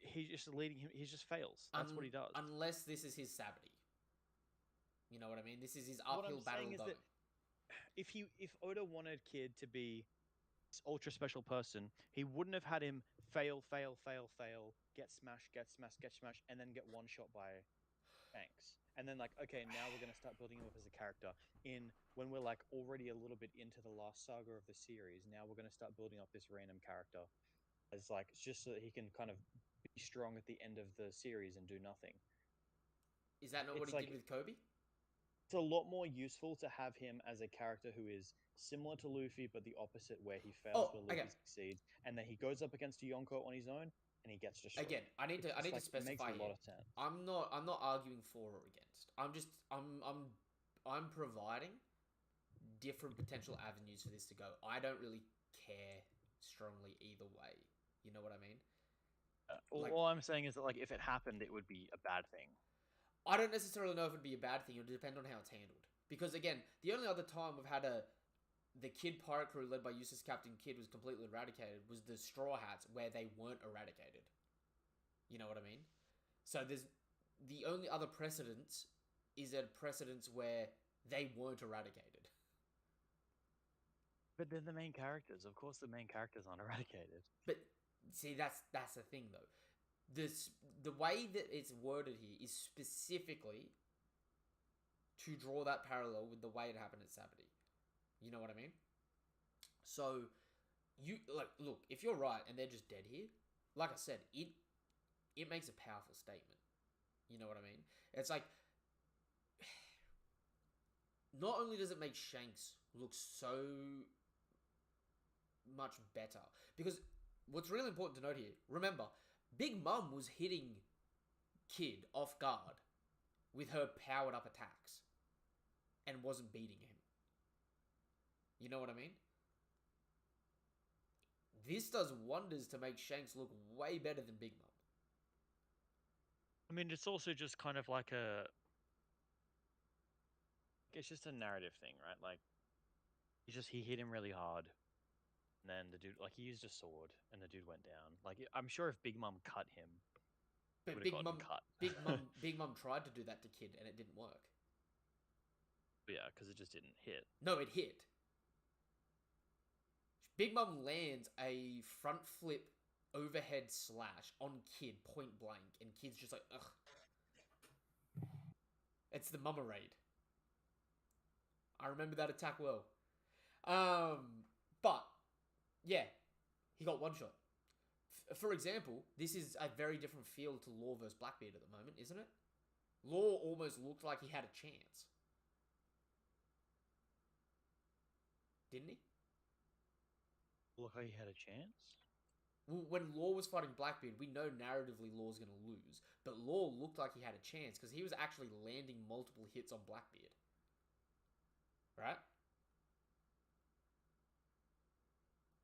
He's just leading him. He just fails. That's what he does. Unless this is his Sabbaty. You know what I mean? This is his uphill battle going. If Oda wanted Kid to be this ultra special person, he wouldn't have had him fail, get smashed, and then get one shot by Shanks. And then like, okay, now we're gonna start building him up as a character. When we're like already a little bit into the last saga of the series, now we're gonna start building up this random character. It's like, it's just so that he can kind of be strong at the end of the series and do nothing. Is that not what he did with Kobe? It's a lot more useful to have him as a character who is similar to Luffy, but the opposite, where he fails where Luffy succeeds, and then he goes up against a Yonko on his own and he gets destroyed. Again, I need to specify. It makes a lot of sense. I'm not arguing for or against. I'm providing different potential avenues for this to go. I don't really care strongly either way. You know what I mean? All I'm saying is that like, if it happened, it would be a bad thing. I don't necessarily know if it'd be a bad thing. It would depend on how it's handled. Because again, the only other time we've had the Kid pirate crew led by useless Captain Kidd was completely eradicated was the Straw Hats, where they weren't eradicated. You know what I mean? So there's the only other precedence is a precedence where they weren't eradicated. But they're the main characters. Of course, the main characters aren't eradicated. But see, that's the thing though. The way that it's worded here is specifically to draw that parallel with the way it happened at Sabbaty. You know what I mean? So look, if you're right and they're just dead here, like I said, it makes a powerful statement. You know what I mean? It's like not only does it make Shanks look so much better, because what's really important to note here, remember, Big Mum was hitting Kid off guard with her powered up attacks and wasn't beating him. You know what I mean? This does wonders to make Shanks look way better than Big Mum. I mean, it's also just kind of like it's just a narrative thing, right? Like, he hit him really hard, and then the dude, like, he used a sword, and the dude went down. Like, I'm sure if Big Mum cut him, he But would have gotten cut. Big Mum tried to do that to Kid and it didn't work. Yeah, because it just didn't hit. No, it hit. Big Mum lands a front flip overhead slash on Kid point blank, and Kid's just like, ugh. It's the Mumma raid. I remember that attack well. But, yeah, he got one shot. For example, this is a very different feel to Law versus Blackbeard at the moment, isn't it? Law almost looked like he had a chance. Didn't he? Look like he had a chance? Well, when Law was fighting Blackbeard, we know narratively Law's going to lose. But Law looked like he had a chance because he was actually landing multiple hits on Blackbeard. Right?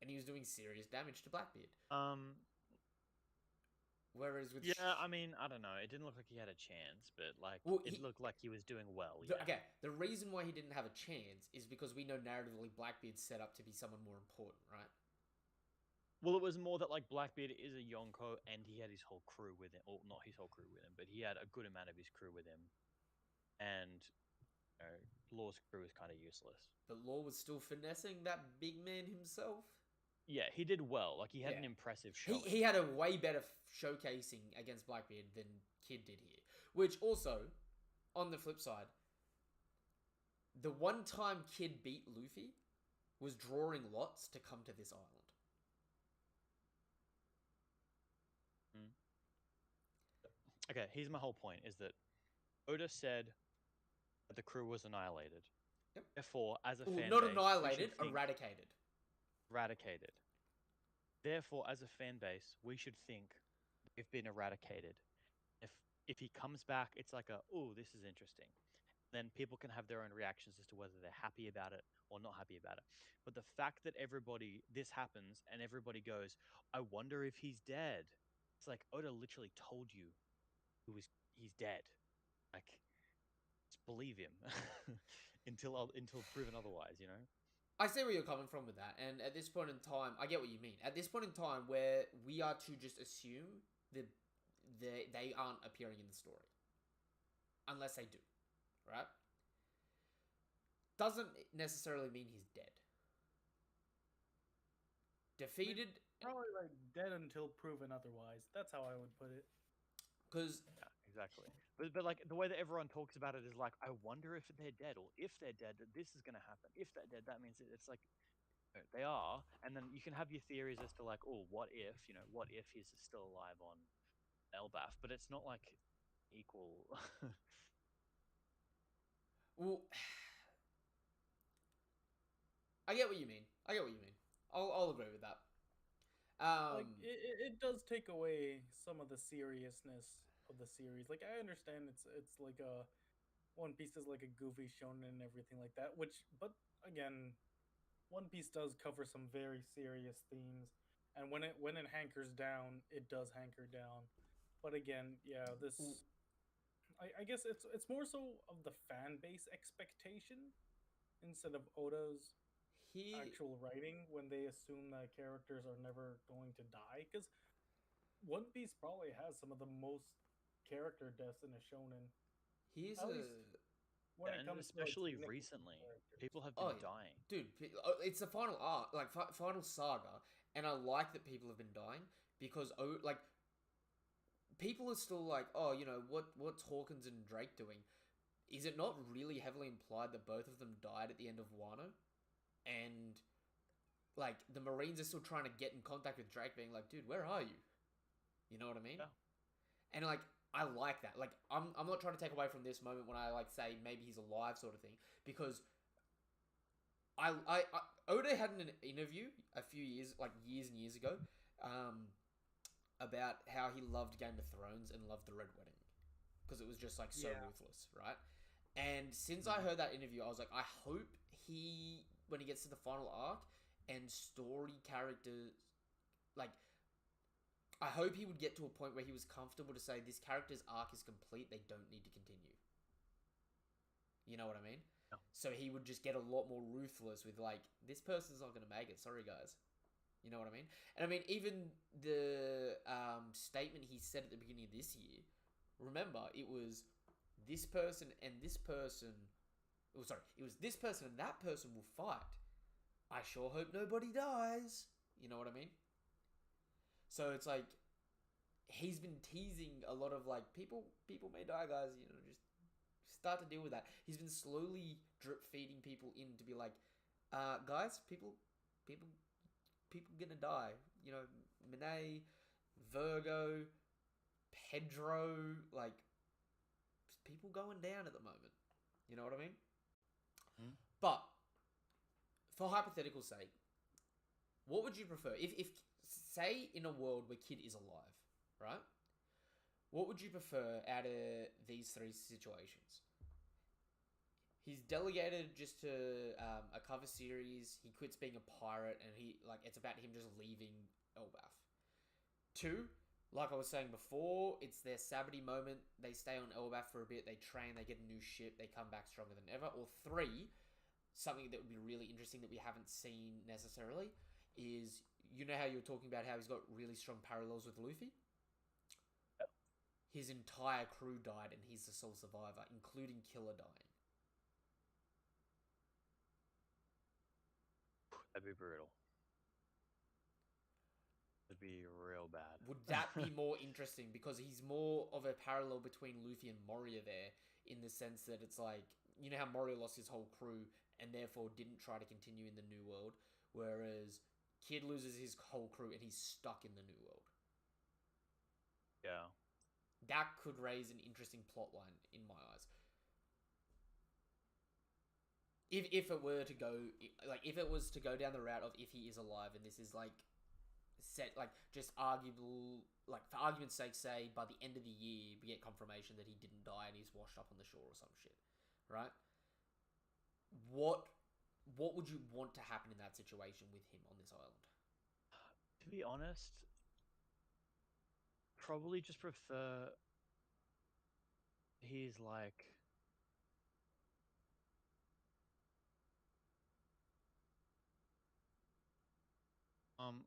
And he was doing serious damage to Blackbeard. Whereas with... Yeah, I mean, I don't know. It didn't look like he had a chance, but, like, it looked like he was doing well, yeah. Okay, the reason why he didn't have a chance is because we know narratively Blackbeard's set up to be someone more important, right? Well, it was more that, like, Blackbeard is a Yonko, and he had his whole crew with him. Or, not his whole crew with him, but he had a good amount of his crew with him. And, you know, Law's crew is kind of useless. But Law was still finessing that big man himself. Yeah, he did well. Like, he had an impressive showing. He had a way better showcasing against Blackbeard than Kid did here. Which also, on the flip side, the one time Kid beat Luffy was drawing lots to come to this island. Okay, here's my whole point, is that Oda said that the crew was annihilated. Yep. Therefore, as a fan base... Not annihilated, eradicated. Eradicated. Therefore, as a fan base, we should think they've been eradicated. If he comes back, it's like oh, this is interesting. Then people can have their own reactions as to whether they're happy about it or not happy about it. But the fact that this happens and everybody goes, I wonder if he's dead. It's like, Oda literally told you he's dead. Like, just believe him until proven otherwise, you know? I see where you're coming from with that, and at this point in time, I get what you mean. At this point in time, where we are to just assume that they aren't appearing in the story, unless they do, right? Doesn't necessarily mean he's dead. Defeated, probably like dead until proven otherwise. That's how I would put it. Because exactly. But like the way that everyone talks about it is like, I wonder if they're dead, or if they're dead, that this is going to happen. If they're dead, that means it's like, they are. And then you can have your theories as to like, oh, what if he's still alive on Elbaf? But it's not like equal. Well, I get what you mean. I'll agree with that. Like it does take away some of the seriousness of the series. Like, I understand it's like a One Piece is like a goofy shonen and everything like that. But again, One Piece does cover some very serious themes, and when it hankers down, it does hanker down. But again, yeah, this I guess it's more so of the fan base expectation instead of Oda's actual writing, when they assume that characters are never going to die, because One Piece probably has some of the most character deaths in a shonen. Especially recently, people have been dying. Dude, it's the final arc, like final saga, and I like that people have been dying because like people are still like, oh, you know, what's Hawkins and Drake doing? Is it not really heavily implied that both of them died at the end of Wano? And, like, the Marines are still trying to get in contact with Drake, being like, dude, where are you? You know what I mean? Yeah. And, like, I like that. Like, I'm not trying to take away from this moment when I like say maybe he's alive, sort of thing, because Oda had an interview a few years, like years and years ago, about how he loved Game of Thrones and loved the Red Wedding because it was just like so ruthless, right? And since I heard that interview, I was like, I hope he, when he gets to the final arc and story characters, like, I hope he would get to a point where he was comfortable to say this character's arc is complete, they don't need to continue. You know what I mean? No. So he would just get a lot more ruthless with like, this person's not going to make it, sorry guys. You know what I mean? And I mean, even the statement he said at the beginning of this year, remember, it was this person and this person, oh sorry, it was this person and that person will fight. I sure hope nobody dies. You know what I mean? So it's like, he's been teasing a lot of like, people may die, guys, you know, just start to deal with that. He's been slowly drip feeding people in to be like, guys, people gonna die. You know, Monet, Virgo, Pedro, like, people going down at the moment. You know what I mean? Mm. But, for hypothetical sake, what would you prefer? If say, in a world where Kid is alive, right? What would you prefer out of these three situations? He's delegated just to a cover series. He quits being a pirate, and it's about him just leaving Elbaf. 2, like I was saying before, it's their Saturday moment. They stay on Elbaf for a bit. They train. They get a new ship. They come back stronger than ever. Or 3, something that would be really interesting that we haven't seen necessarily is, you know how you were talking about how he's got really strong parallels with Luffy? Yep. His entire crew died, and he's the sole survivor, including Killer dying. That'd be brutal. It'd be real bad. Would that be more interesting? Because he's more of a parallel between Luffy and Moria there, in the sense that it's like, you know how Moria lost his whole crew and therefore didn't try to continue in the New World, whereas Kid loses his whole crew and he's stuck in the New World. Yeah. That could raise an interesting plot line in my eyes. If it were to go, like, if it was to go down the route of if he is alive and this is like set, like, just arguable, like, for argument's sake, say by the end of the year we get confirmation that he didn't die and he's washed up on the shore or some shit, right? What would you want to happen in that situation with him on this island? To be honest, probably just prefer he's like,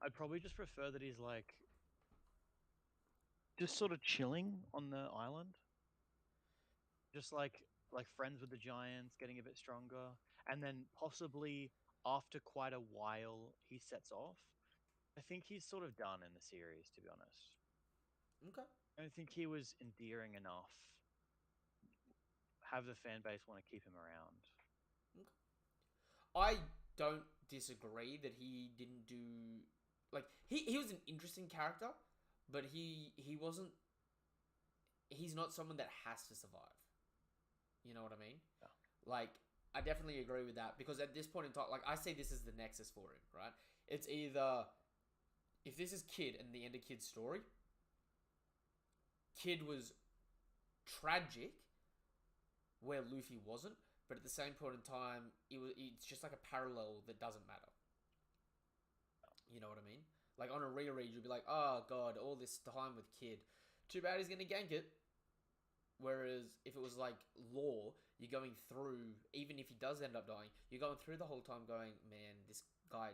I'd probably just prefer that he's like just sort of chilling on the island, just like friends with the giants, getting a bit stronger, and then possibly after quite a while he sets off. I think he's sort of done in the series, to be honest. Okay. I don't think he was endearing enough. Have the fan base want to keep him around. Okay. I don't disagree that he didn't do, like, he was an interesting character, but he wasn't, he's not someone that has to survive. You know what I mean? Yeah. Like, I definitely agree with that, because at this point in time, like, I see this as the nexus for him, right? It's either, if this is Kid and the end of Kid's story, Kid was tragic where Luffy wasn't, but at the same point in time, it's just like a parallel that doesn't matter. You know what I mean? Like, on a reread, you'll be like, oh god, all this time with Kid, too bad he's gonna gank it. Whereas if it was like Law, you're going through, even if he does end up dying, you're going through the whole time going, man, this guy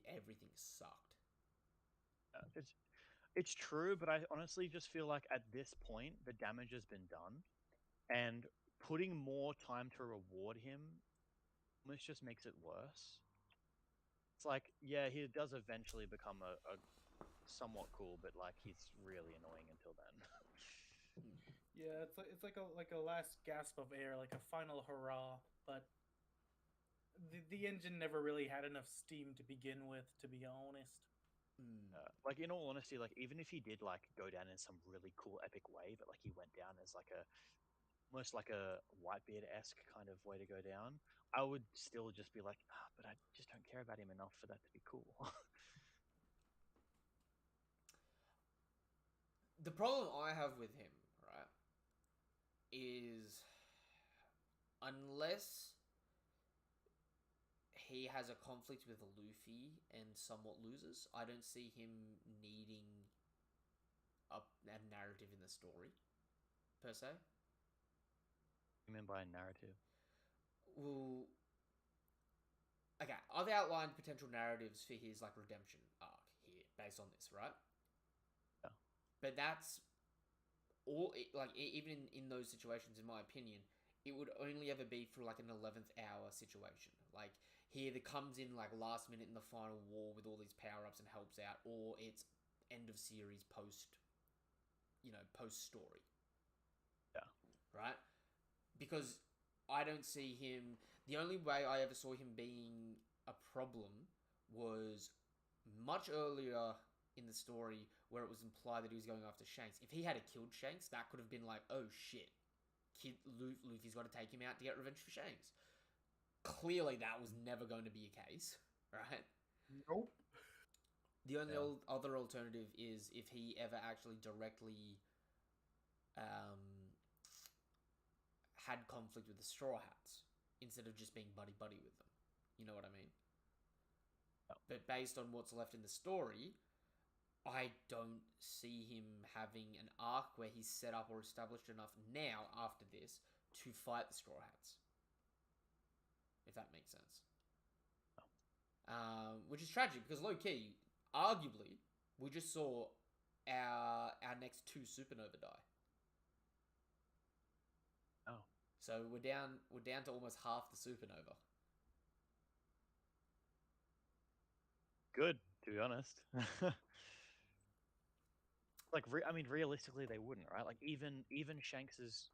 everything sucked. It's true, but I honestly just feel like at this point the damage has been done, and putting more time to reward him almost just makes it worse. It's like, yeah, he does eventually become a somewhat cool, but like he's really annoying until then. Yeah, it's like a last gasp of air, like a final hurrah. But the engine never really had enough steam to begin with, to be honest. Like in all honesty, like even if he did like go down in some really cool epic way, but like he went down as like a almost like a Whitebeard-esque kind of way to go down, I would still just be like, but I just don't care about him enough for that to be cool. The problem I have with him, right, is unless he has a conflict with Luffy and somewhat loses, I don't see him needing a narrative in the story, per se. You mean by narrative? Well, okay, I've outlined potential narratives for his like redemption arc here, based on this, right? Yeah. But that's all. Like even in those situations, in my opinion, it would only ever be for like an 11th hour situation. Like he either comes in like last minute in the final war with all these power ups and helps out, or it's end of series post, post story. Yeah. Right? Because I don't see him. The only way I ever saw him being a problem was much earlier in the story where it was implied that he was going after Shanks. If he had killed Shanks, that could have been like, oh shit, Luffy's got to take him out to get revenge for Shanks. Clearly, that was never going to be a case, right? Nope. The only other alternative is if he ever actually directly had conflict with the Straw Hats instead of just being buddy-buddy with them. You know what I mean? No. But based on what's left in the story, I don't see him having an arc where he's set up or established enough now, after this, to fight the Straw Hats. If that makes sense. No. Which is tragic, because low-key, arguably, we just saw our next 2 Supernova die. Oh. So we're down to almost half the Supernova. Good, to be honest. Like, realistically, they wouldn't, right? Like, even Shanks's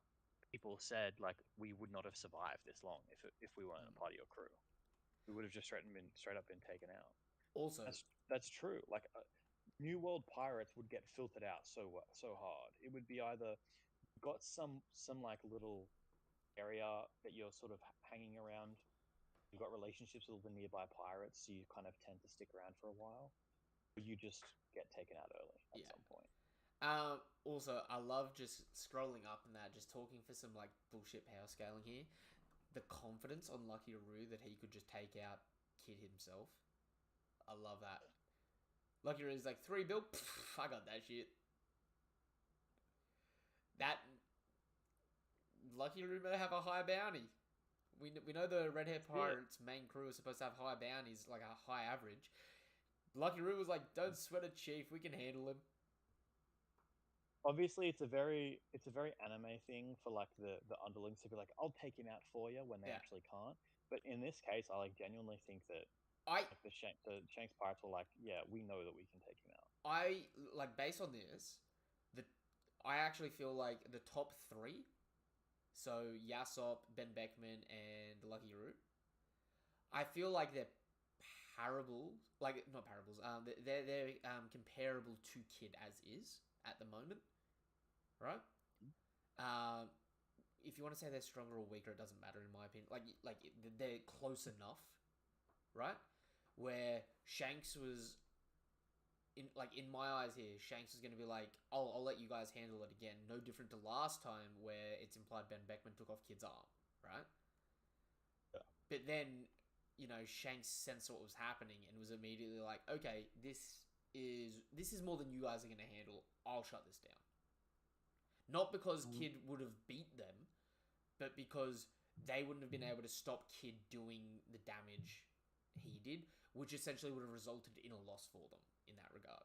people said, like, we would not have survived this long if we weren't a part of your crew. We would have just straight up been taken out. Also, that's true. Like, New World pirates would get filtered out so hard. It would be either got some like little area that you're sort of hanging around. You've got relationships with all the nearby pirates, so you kind of tend to stick around for a while. Or you just get taken out early at some point. Also, I love just scrolling up and that, just talking for some like bullshit power scaling here. The confidence on Lucky Roo that he could just take out Kid himself. I love that. Lucky Roo's like 3 bill. Pff, I got that shit. That Lucky Roo better have a high bounty. We know the Red Hair Pirates main crew is supposed to have high bounties, like a high average. Lucky Roo was like, "Don't sweat it, Chief. We can handle him." Obviously, it's a very anime thing for like the underlings to be like, "I'll take him out for you" when they actually can't. But in this case, I like genuinely think that the Shanks pirates were like, "Yeah, we know that we can take him out." I like, based on this, I actually feel like the top 3, so Yasop, Ben Beckman, and Lucky Roo, I feel like they're parables, like not parables. They're comparable to Kid as is at the moment, right? If you want to say they're stronger or weaker, it doesn't matter in my opinion. Like they're close enough, right? Where Shanks was in my eyes here, Shanks is going to be like, I'll let you guys handle it again. No different to last time where it's implied Ben Beckman took off Kid's arm, right? Yeah. But then, Shanks sensed what was happening and was immediately like, okay, this is more than you guys are going to handle. I'll shut this down. Not because Kid would have beat them, but because they wouldn't have been able to stop Kid doing the damage he did, which essentially would have resulted in a loss for them in that regard.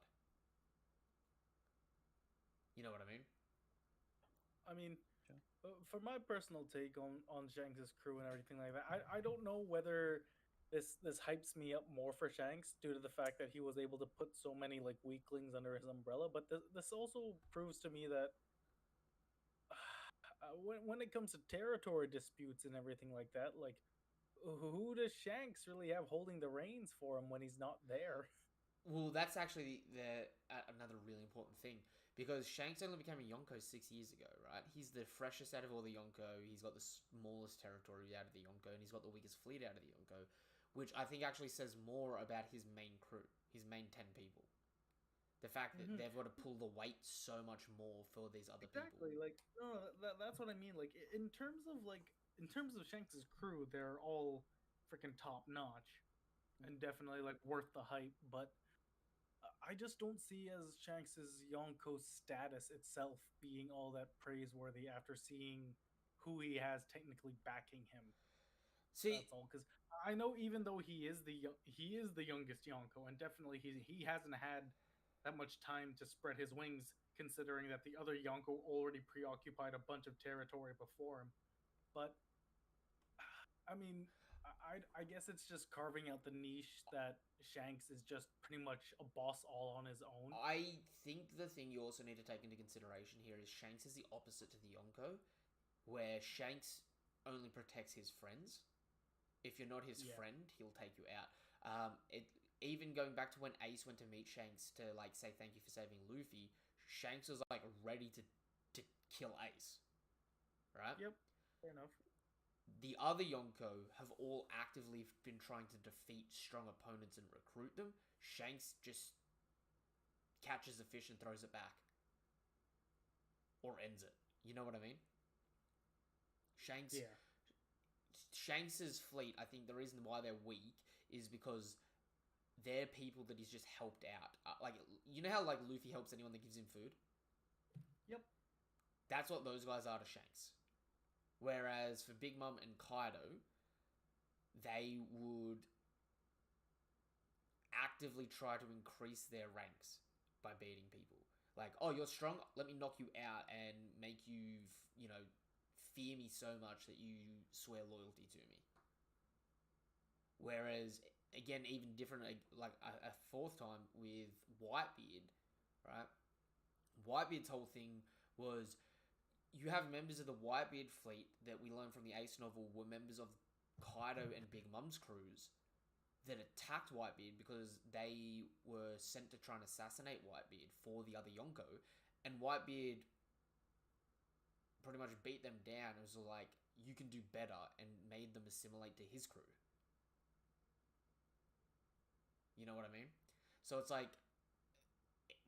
You know what I mean? I mean, for my personal take on Shanks' crew and everything like that, I don't know whether this hypes me up more for Shanks due to the fact that he was able to put so many like weaklings under his umbrella, but this also proves to me that when it comes to territory disputes and everything like that, like who does Shanks really have holding the reins for him when he's not there? Well, that's actually another really important thing because Shanks only became a Yonko 6 years ago, right? He's the freshest out of all the Yonko. He's got the smallest territory out of the Yonko, and he's got the weakest fleet out of the Yonko, which I think actually says more about his main crew, his main 10 people. The fact that they've got to pull the weight so much more for these other Exactly. people. Like, no, that's what I mean. Like, in terms of Shanks's crew, they're all freaking top notch, and definitely like worth the hype. But I just don't see as Shanks's Yonko status itself being all that praiseworthy after seeing who he has technically backing him. See, That's all. Because I know even though he is the youngest Yonko, and definitely he hasn't had that much time to spread his wings, considering that the other Yonko already preoccupied a bunch of territory before him. But I mean, I guess it's just carving out the niche that Shanks is just pretty much a boss all on his own. I think the thing you also need to take into consideration here is Shanks is the opposite to the Yonko, where Shanks only protects his friends. If you're not his friend, he'll take you out. Even going back to when Ace went to meet Shanks to like say thank you for saving Luffy, Shanks was like ready to kill Ace, right? Yep, fair enough. The other Yonko have all actively been trying to defeat strong opponents and recruit them. Shanks just catches a fish and throws it back, or ends it. You know what I mean? Shanks's fleet, I think the reason why they're weak is because they're people that he's just helped out. Like, you know how like Luffy helps anyone that gives him food? Yep. That's what those guys are to Shanks. Whereas for Big Mom and Kaido, they would actively try to increase their ranks by beating people. Like, oh, you're strong, let me knock you out and make you, fear me so much that you swear loyalty to me. Whereas, again, even different, like a fourth time with Whitebeard, right? Whitebeard's whole thing was you have members of the Whitebeard fleet that we learned from the Ace novel were members of Kaido and Big Mom's crews that attacked Whitebeard because they were sent to try and assassinate Whitebeard for the other Yonko, and Whitebeard pretty much beat them down. It was like, you can do better, and made them assimilate to his crew. You know what I mean? So it's like,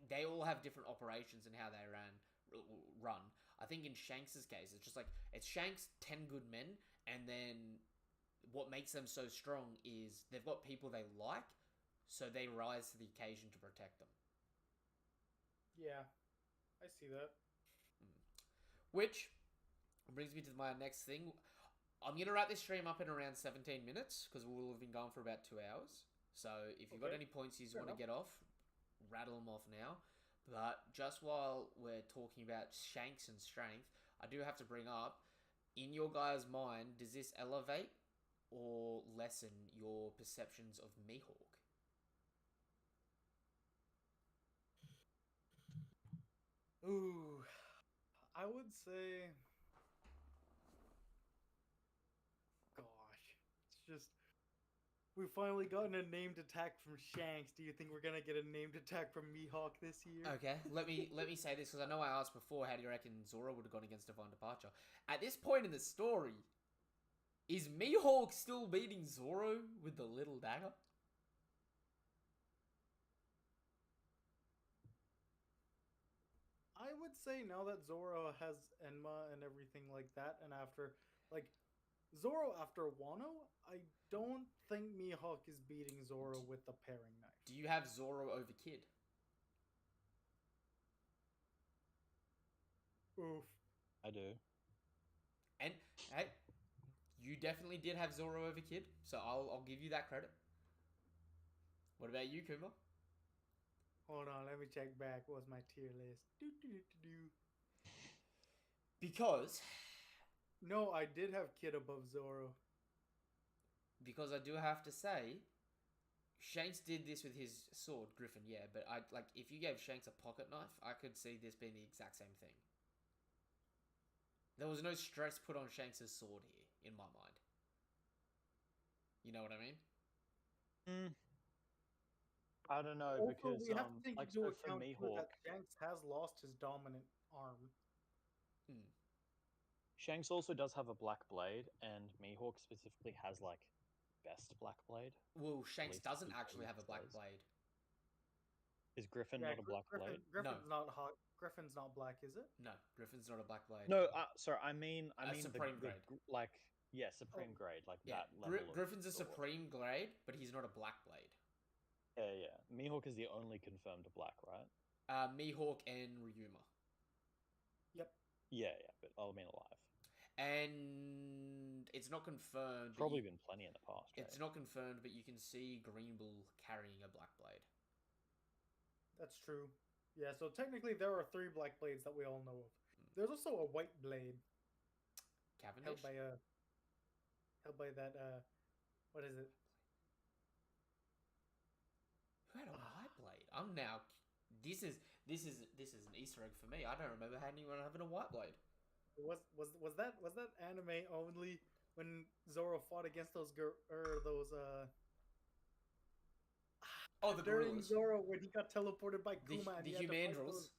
they all have different operations and how they run. I think in Shanks' case, it's just like, it's Shanks, 10 good men, and then what makes them so strong is they've got people they like, so they rise to the occasion to protect them. Yeah, I see that. Which brings me to my next thing. I'm going to wrap this stream up in around 17 minutes, because we'll have been going for about 2 hours. So if you've got any points you want to get off, rattle them off now. But just while we're talking about Shanks and strength, I do have to bring up, in your guys' mind, does this elevate or lessen your perceptions of Mihawk? Ooh, I would say, gosh, it's just, we've finally gotten a named attack from Shanks. Do you think we're gonna get a named attack from Mihawk this year? Okay, let me say this, because I know I asked before, how do you reckon Zoro would have gone against Divine Departure? At this point in the story, is Mihawk still beating Zoro with the little dagger? I would say now that Zoro has Enma and everything like that, and after, like, Zoro after Wano, I don't think Mihawk is beating Zoro with the paring knife. Do you have Zoro over Kid? Oof. I do. And, hey, you definitely did have Zoro over Kid, so I'll give you that credit. What about you, Kuma? Hold on, let me check back. What's my tier list? Because... No, I did have Kid above Zoro. Because I do have to say, Shanks did this with his sword, Griffin, yeah, but if you gave Shanks a pocket knife, I could see this being the exact same thing. There was no stress put on Shanks' sword here, in my mind. You know what I mean? I don't know Also, because we have to take like into so for account too Mihawk, that Shanks has lost his dominant arm. Shanks also does have a black blade, and Mihawk specifically has like best black blade. Well, At Shanks least doesn't he actually have a black says. blade. Is Griffin Yeah, not a black blade? Griffin's not hot. Griffin's not black, is it? No, Griffin's not a black blade. No, sorry. I mean Supreme grade. like supreme Oh. grade, like Yeah, that level. Griffin's a sword. supreme grade, but he's not a black blade. Yeah. Mihawk is the only confirmed black, right? Mihawk and Ryuma. Yep. Yeah, but I mean alive. And it's not confirmed. Probably been plenty in the past. It's not confirmed, but you can see Green Bull carrying a black blade. That's true. Yeah, so technically there are 3 black blades that we all know of. There's also a white blade Cavendish? held by that what is it? Who had a white blade? I'm now. This is an Easter egg for me. I don't remember anyone having a white blade. Was that anime only when Zoro fought against those Oh, the during gorillas. Zoro when he got teleported by Kuma and The he had to fight Humandrils. those-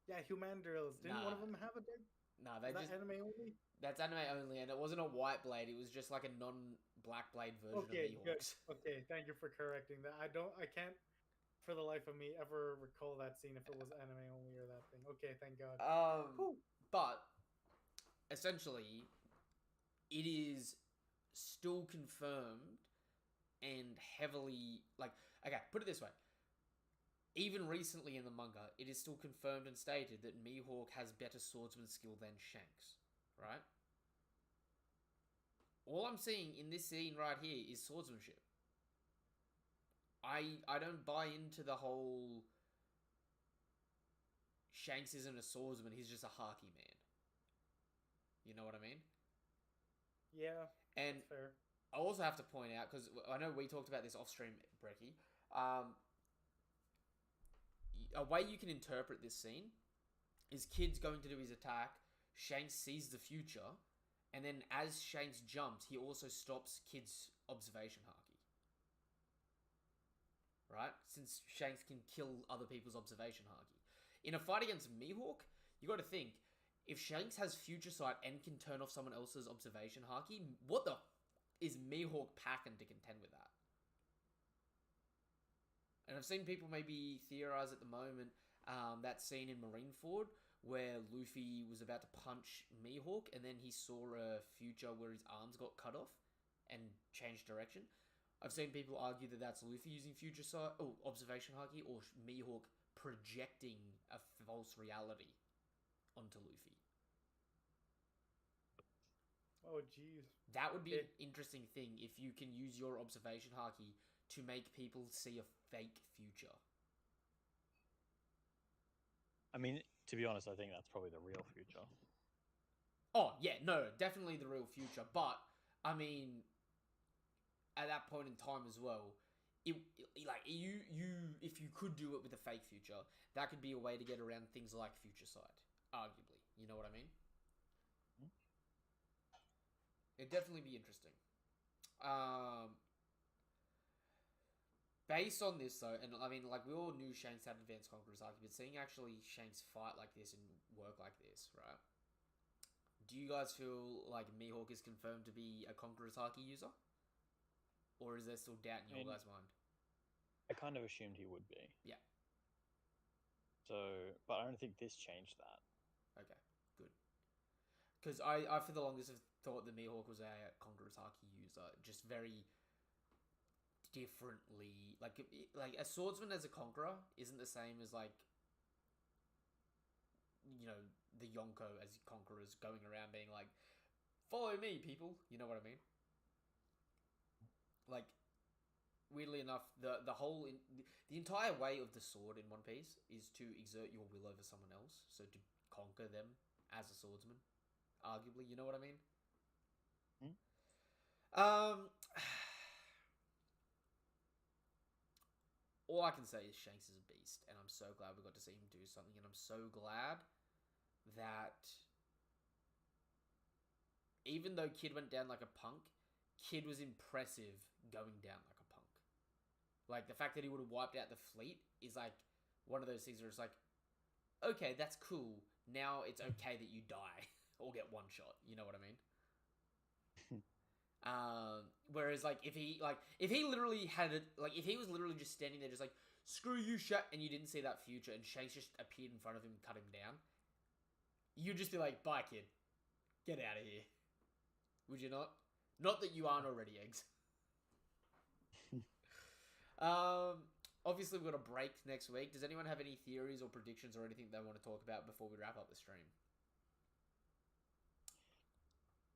Yeah, Humandrils. Didn't one of them have a dead? Nah, Is that anime only? That's anime only, and it wasn't a white blade. It was just like a non-black blade version Okay, of good. Mihawk's. Okay, thank you for correcting that. I can't, for the life of me, ever recall that scene if it was anime only or that thing. Okay, thank God. But essentially, it is still confirmed and heavily okay. Put it this way. Even recently in the manga, it is still confirmed and stated that Mihawk has better swordsman skill than Shanks, right? All I'm seeing in this scene right here is swordsmanship. I don't buy into the whole Shanks isn't a swordsman, he's just a haki man. You know what I mean? Yeah, and that's fair. I also have to point out, because I know we talked about this off stream, Brecky, a way you can interpret this scene is Kid's going to do his attack, Shanks sees the future, and then as Shanks jumps, he also stops Kid's observation haki. Right? Since Shanks can kill other people's observation haki. In a fight against Mihawk, you got to think, if Shanks has future sight and can turn off someone else's observation haki, what the is Mihawk packing to contend with that? And I've seen people maybe theorize at the moment that scene in Marineford where Luffy was about to punch Mihawk and then he saw a future where his arms got cut off and changed direction. I've seen people argue that that's Luffy using future sight, observation haki, or Mihawk projecting a false reality onto Luffy. Oh, jeez. That would be an interesting thing if you can use your observation haki to make people see a fake future. I mean, to be honest, I think that's probably the real future. Oh, yeah, no, definitely the real future. But, I mean, at that point in time as well, if you could do it with a fake future, that could be a way to get around things like future sight, arguably. You know what I mean? It'd definitely be interesting. Based on this, though, and I mean, we all knew Shanks had advanced Conqueror's Haki, but seeing actually Shanks fight like this and work like this, right? Do you guys feel like Mihawk is confirmed to be a Conqueror's Haki user? Or is there still doubt in your guys' mind? I kind of assumed he would be. Yeah. So, but I don't think this changed that. Okay, good. Because I for the longest have thought that Mihawk was a Conqueror's Haki user, just very differently. Like a swordsman as a conqueror isn't the same as the Yonko as conquerors going around being like, follow me, people. You know what I mean? Weirdly enough, the entire way of the sword in One Piece is to exert your will over someone else, so to conquer them as a swordsman, arguably. You know what I mean? All I can say is Shanks is a beast, and I'm so glad we got to see him do something, and I'm so glad that even though Kid went down like a punk, Kid was impressive going down like a punk. Like, the fact that he would have wiped out the fleet is, like, one of those things where it's like, okay, that's cool. Now it's okay that you die or get one shot. You know what I mean? Whereas, like, if he literally had it, like, if he was literally just standing there just like, screw you, Shanks, and you didn't see that future, and Shanks just appeared in front of him and cut him down, you'd just be like, bye, kid. Get out of here. Would you not? Not that you aren't already, Eggs. Obviously, we've got a break next week. Does anyone have any theories or predictions or anything they want to talk about before we wrap up the stream?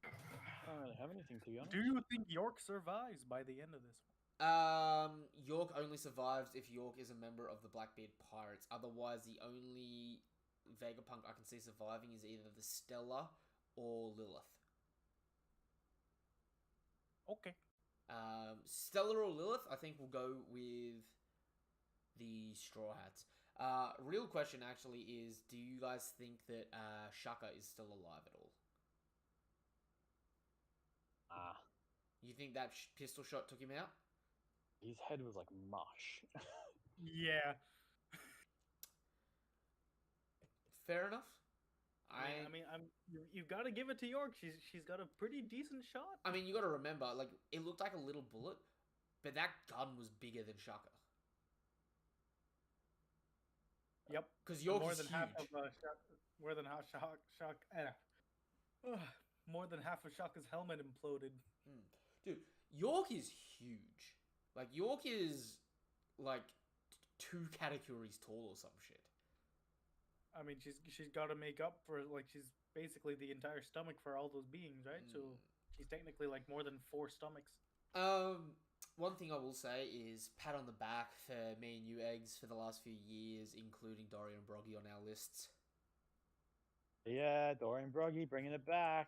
I don't really have anything, to be honest. Do you think York survives by the end of this one? York only survives if York is a member of the Blackbeard Pirates. Otherwise, the only Vegapunk I can see surviving is either the Stella or Lilith. Okay. Stella or Lilith, I think we'll go with the Straw Hats. Real question actually is, do you guys think that Shaka is still alive at all? You think that pistol shot took him out? His head was like mush. Yeah. Fair enough. You've got to give it to York. She's got a pretty decent shot. I mean, you got to remember, like, it looked like a little bullet, but that gun was bigger than Shaka. Yep. Because York more is than huge. half of more than half more than half of Shaka's helmet imploded. Dude, York is huge. Like, York is like 2 categories tall or some shit. I mean, she's got to make up for, like, she's basically the entire stomach for all those beings, right? So she's technically like more than 4 stomachs. One thing I will say is pat on the back for me and you, Eggs, for the last few years, including Dorian and Broggy on our lists. Yeah, Dorian Broggy bringing it back.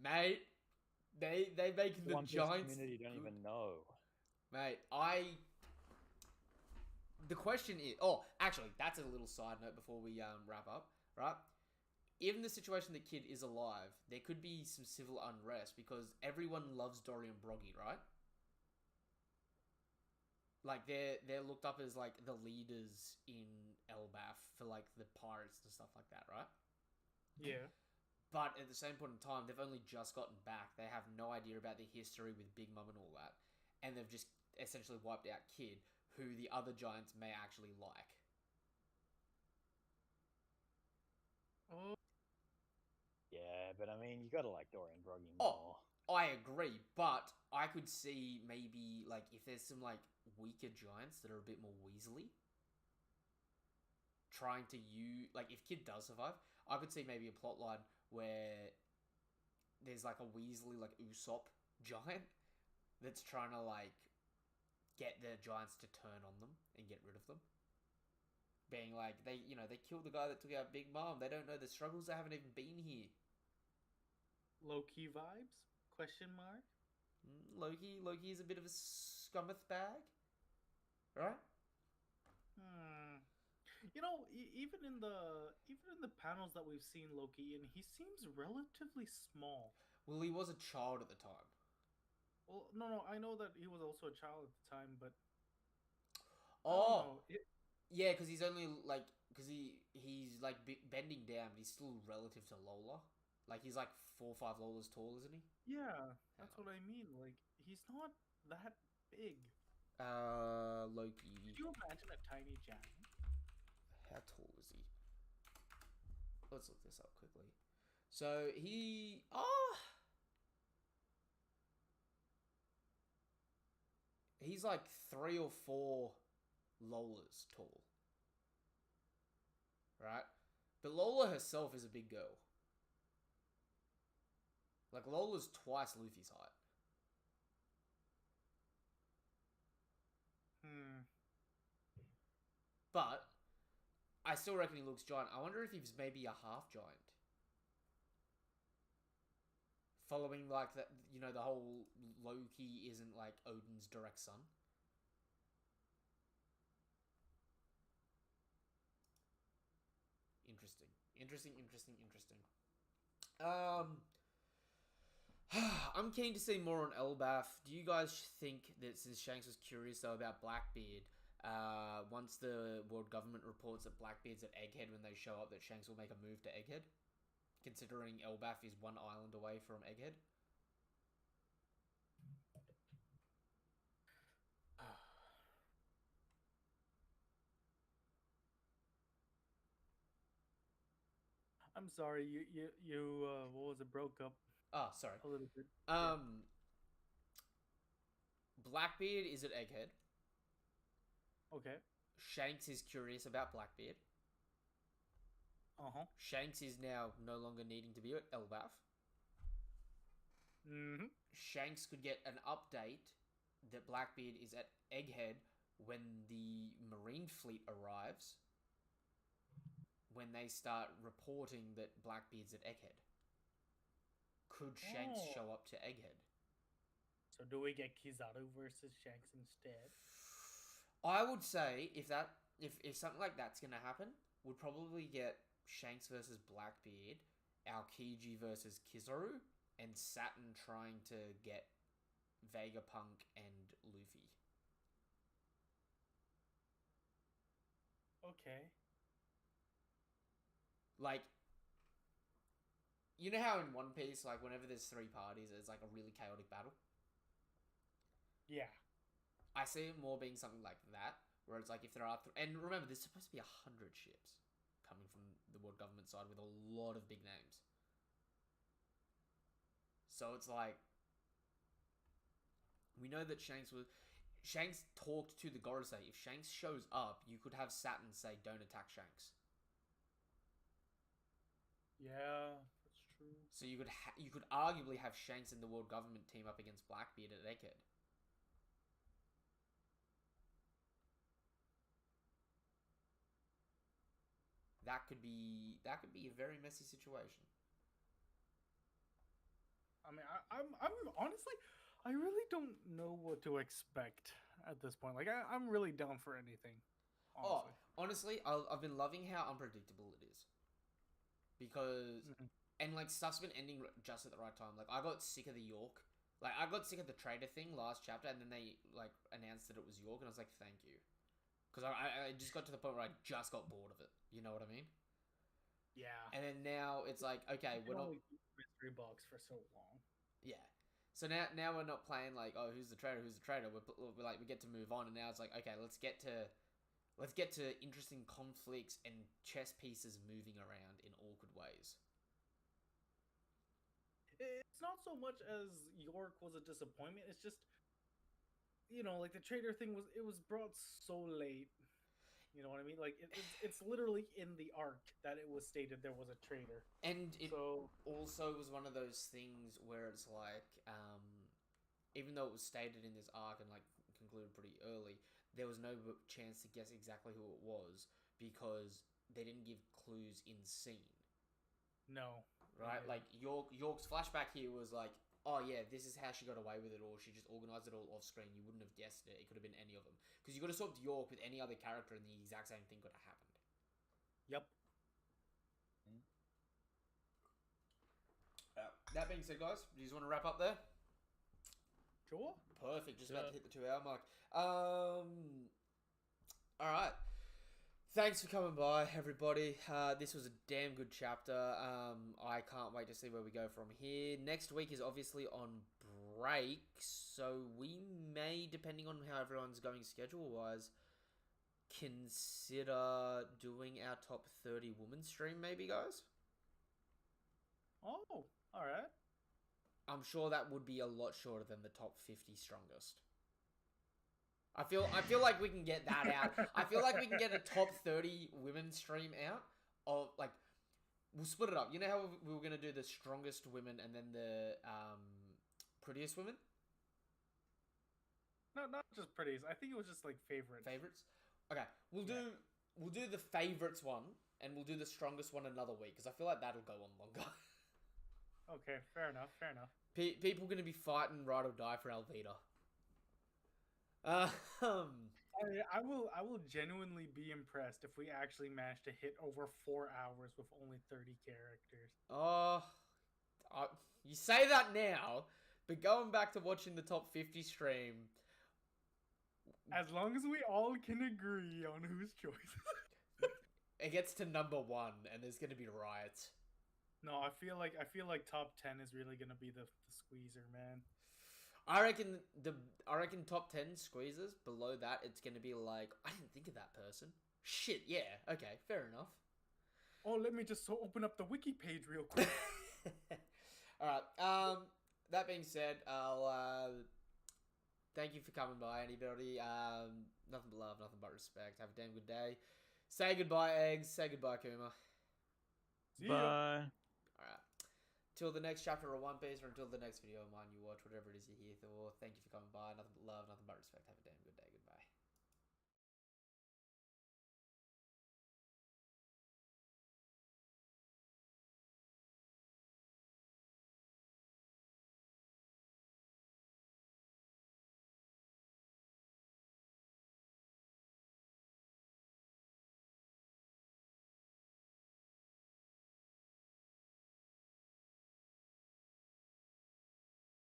Mate, they making the One Piece Giants community don't even know. Mate, the question is... Oh, actually, that's a little side note before we wrap up, right? In the situation the kid is alive, there could be some civil unrest because everyone loves Dorian Broggy, right? Like, they're looked up as, like, the leaders in Elbaf for, like, the pirates and stuff like that, right? Yeah. But at the same point in time, they've only just gotten back. They have no idea about the history with Big Mom and all that. And they've just essentially wiped out Kid, who the other Giants may actually like. Oh. Yeah, but I mean, you gotta like Dorian Broggy more. I agree, but I could see maybe, like, if there's some, like, weaker Giants that are a bit more Weasley, trying to use... Like, if Kid does survive, I could see maybe a plotline where there's, like, a Weasley, like, Usopp Giant that's trying to, like, get the Giants to turn on them and get rid of them. Being like, they killed the guy that took out Big Mom. They don't know the struggles. They haven't even been here. Low-key vibes? Question mark? Loki is a bit of a scummeth bag. Right? You know, even in the panels that we've seen Loki in, he seems relatively small. Well, he was a child at the time. Well, no, I know that he was also a child at the time, but yeah, because he's only like he's like bending down, but he's still relative to Lola. Like, he's like 4 or 5 Lolas tall, isn't he? Yeah, that's what I mean. Like, he's not that big. Loki. Could you imagine a tiny giant? How tall is he? Let's look this up quickly. So he's like 3 or 4 Lolas tall. Right? But Lola herself is a big girl. Like, Lola's twice Luffy's height. But I still reckon he looks giant. I wonder if he's maybe a half giant. Following, like, that, you know, the whole Loki isn't, like, Odin's direct son. Interesting. I'm keen to see more on Elbaf. Do you guys think that since Shanks was curious though about Blackbeard, once the world government reports that Blackbeard's at Egghead when they show up, that Shanks will make a move to Egghead? Considering Elbaf is one island away from Egghead? I'm sorry, you what was it, broke up Oh, sorry. a little bit. Blackbeard is at Egghead. Okay. Shanks is curious about Blackbeard. Uh-huh. Shanks is now no longer needing to be at Elbaf. Mm-hmm. Shanks could get an update that Blackbeard is at Egghead when the Marine fleet arrives, when they start reporting that Blackbeard's at Egghead. Could Shanks show up to Egghead? So do we get Kizaru versus Shanks instead? I would say if something like that's gonna happen, we'd probably get Shanks versus Blackbeard, Aokiji versus Kizaru, and Saturn trying to get Vegapunk and Luffy. Okay. Like, you know how in One Piece, like, whenever there's 3 parties, it's like a really chaotic battle? Yeah. I see it more being something like that, where it's like if there are... and remember, there's supposed to be 100 ships coming from the world government side with a lot of big names. So it's like... we know that Shanks talked to the Gorosei. If Shanks shows up, you could have Saturn say, don't attack Shanks. Yeah, that's true. So you could arguably have Shanks and the world government team up against Blackbeard at Egghead. That could be a very messy situation. I mean, I'm honestly, I really don't know what to expect at this point. Like, I'm really down for anything. Honestly. Honestly, I've been loving how unpredictable it is. Because, and like, stuff's been ending just at the right time. Like, I got sick of the York. Like, I got sick of the trader thing last chapter, and then they, like, announced that it was York, and I was like, thank you. Because I just got to the point where I just got bored of it. You know what I mean? Yeah. And then now it's like, okay, we're not... mystery box for so long. Yeah. So now we're not playing like, oh, who's the traitor? We're like, we get to move on, and now it's like, okay, let's get to interesting conflicts and chess pieces moving around in awkward ways. It's not so much as York was a disappointment. It's just, like the traitor thing was brought so late. You know what I mean? Like, it's literally in the arc that it was stated there was a traitor. And it also was one of those things where it's like, even though it was stated in this arc and, like, concluded pretty early, there was no chance to guess exactly who it was because they didn't give clues in scene. No. Right? Like, York's flashback here was like, oh yeah, this is how she got away with it, or she just organised it all off screen. You wouldn't have guessed it. It could have been any of them. Because you could have swapped York with any other character and the exact same thing could have happened. Yep. That being said, guys, do you just want to wrap up there? Sure. Perfect. Just about to hit the 2 hour mark. Alright. Thanks for coming by, everybody. This was a damn good chapter. I can't wait to see where we go from here. Next week is obviously on break, so we may, depending on how everyone's going schedule-wise, consider doing our top 30 women stream, maybe, guys? Oh, alright. I'm sure that would be a lot shorter than the top 50 strongest. I feel like we can get that out. I feel like we can get a top 30 women stream out. Of, like, we'll split it up. You know how we were going to do the strongest women and then the prettiest women? No, not just prettiest. I think it was just, like, favorites. Favorites? Okay, we'll do the favorites one, and we'll do the strongest one another week, because I feel like that'll go on longer. Okay, fair enough. People going to be fighting ride or die for Alvida. I will genuinely be impressed if we actually manage to hit over 4 hours with only 30 characters. You say that now, but going back to watching the top 50 stream, As long as we all can agree on whose choice. it gets to number 1, and there's gonna be riots. No, I feel like top 10 is really gonna be the squeezer, man. I reckon top 10 squeezes. Below that, it's gonna be like, I didn't think of that person. Shit, yeah, okay, fair enough. Oh, let me just open up the wiki page real quick. Alright, that being said, I'll thank you for coming by, anybody. Nothing but love, nothing but respect. Have a damn good day. Say goodbye, Eggs. Say goodbye, Kuma. See ya. Bye. Alright. Till the next chapter of One Piece, or until the next video of mine you watch, whatever it is you're here for. Thank you for coming by. Nothing but love, nothing but respect. Have a damn good day. Goodbye.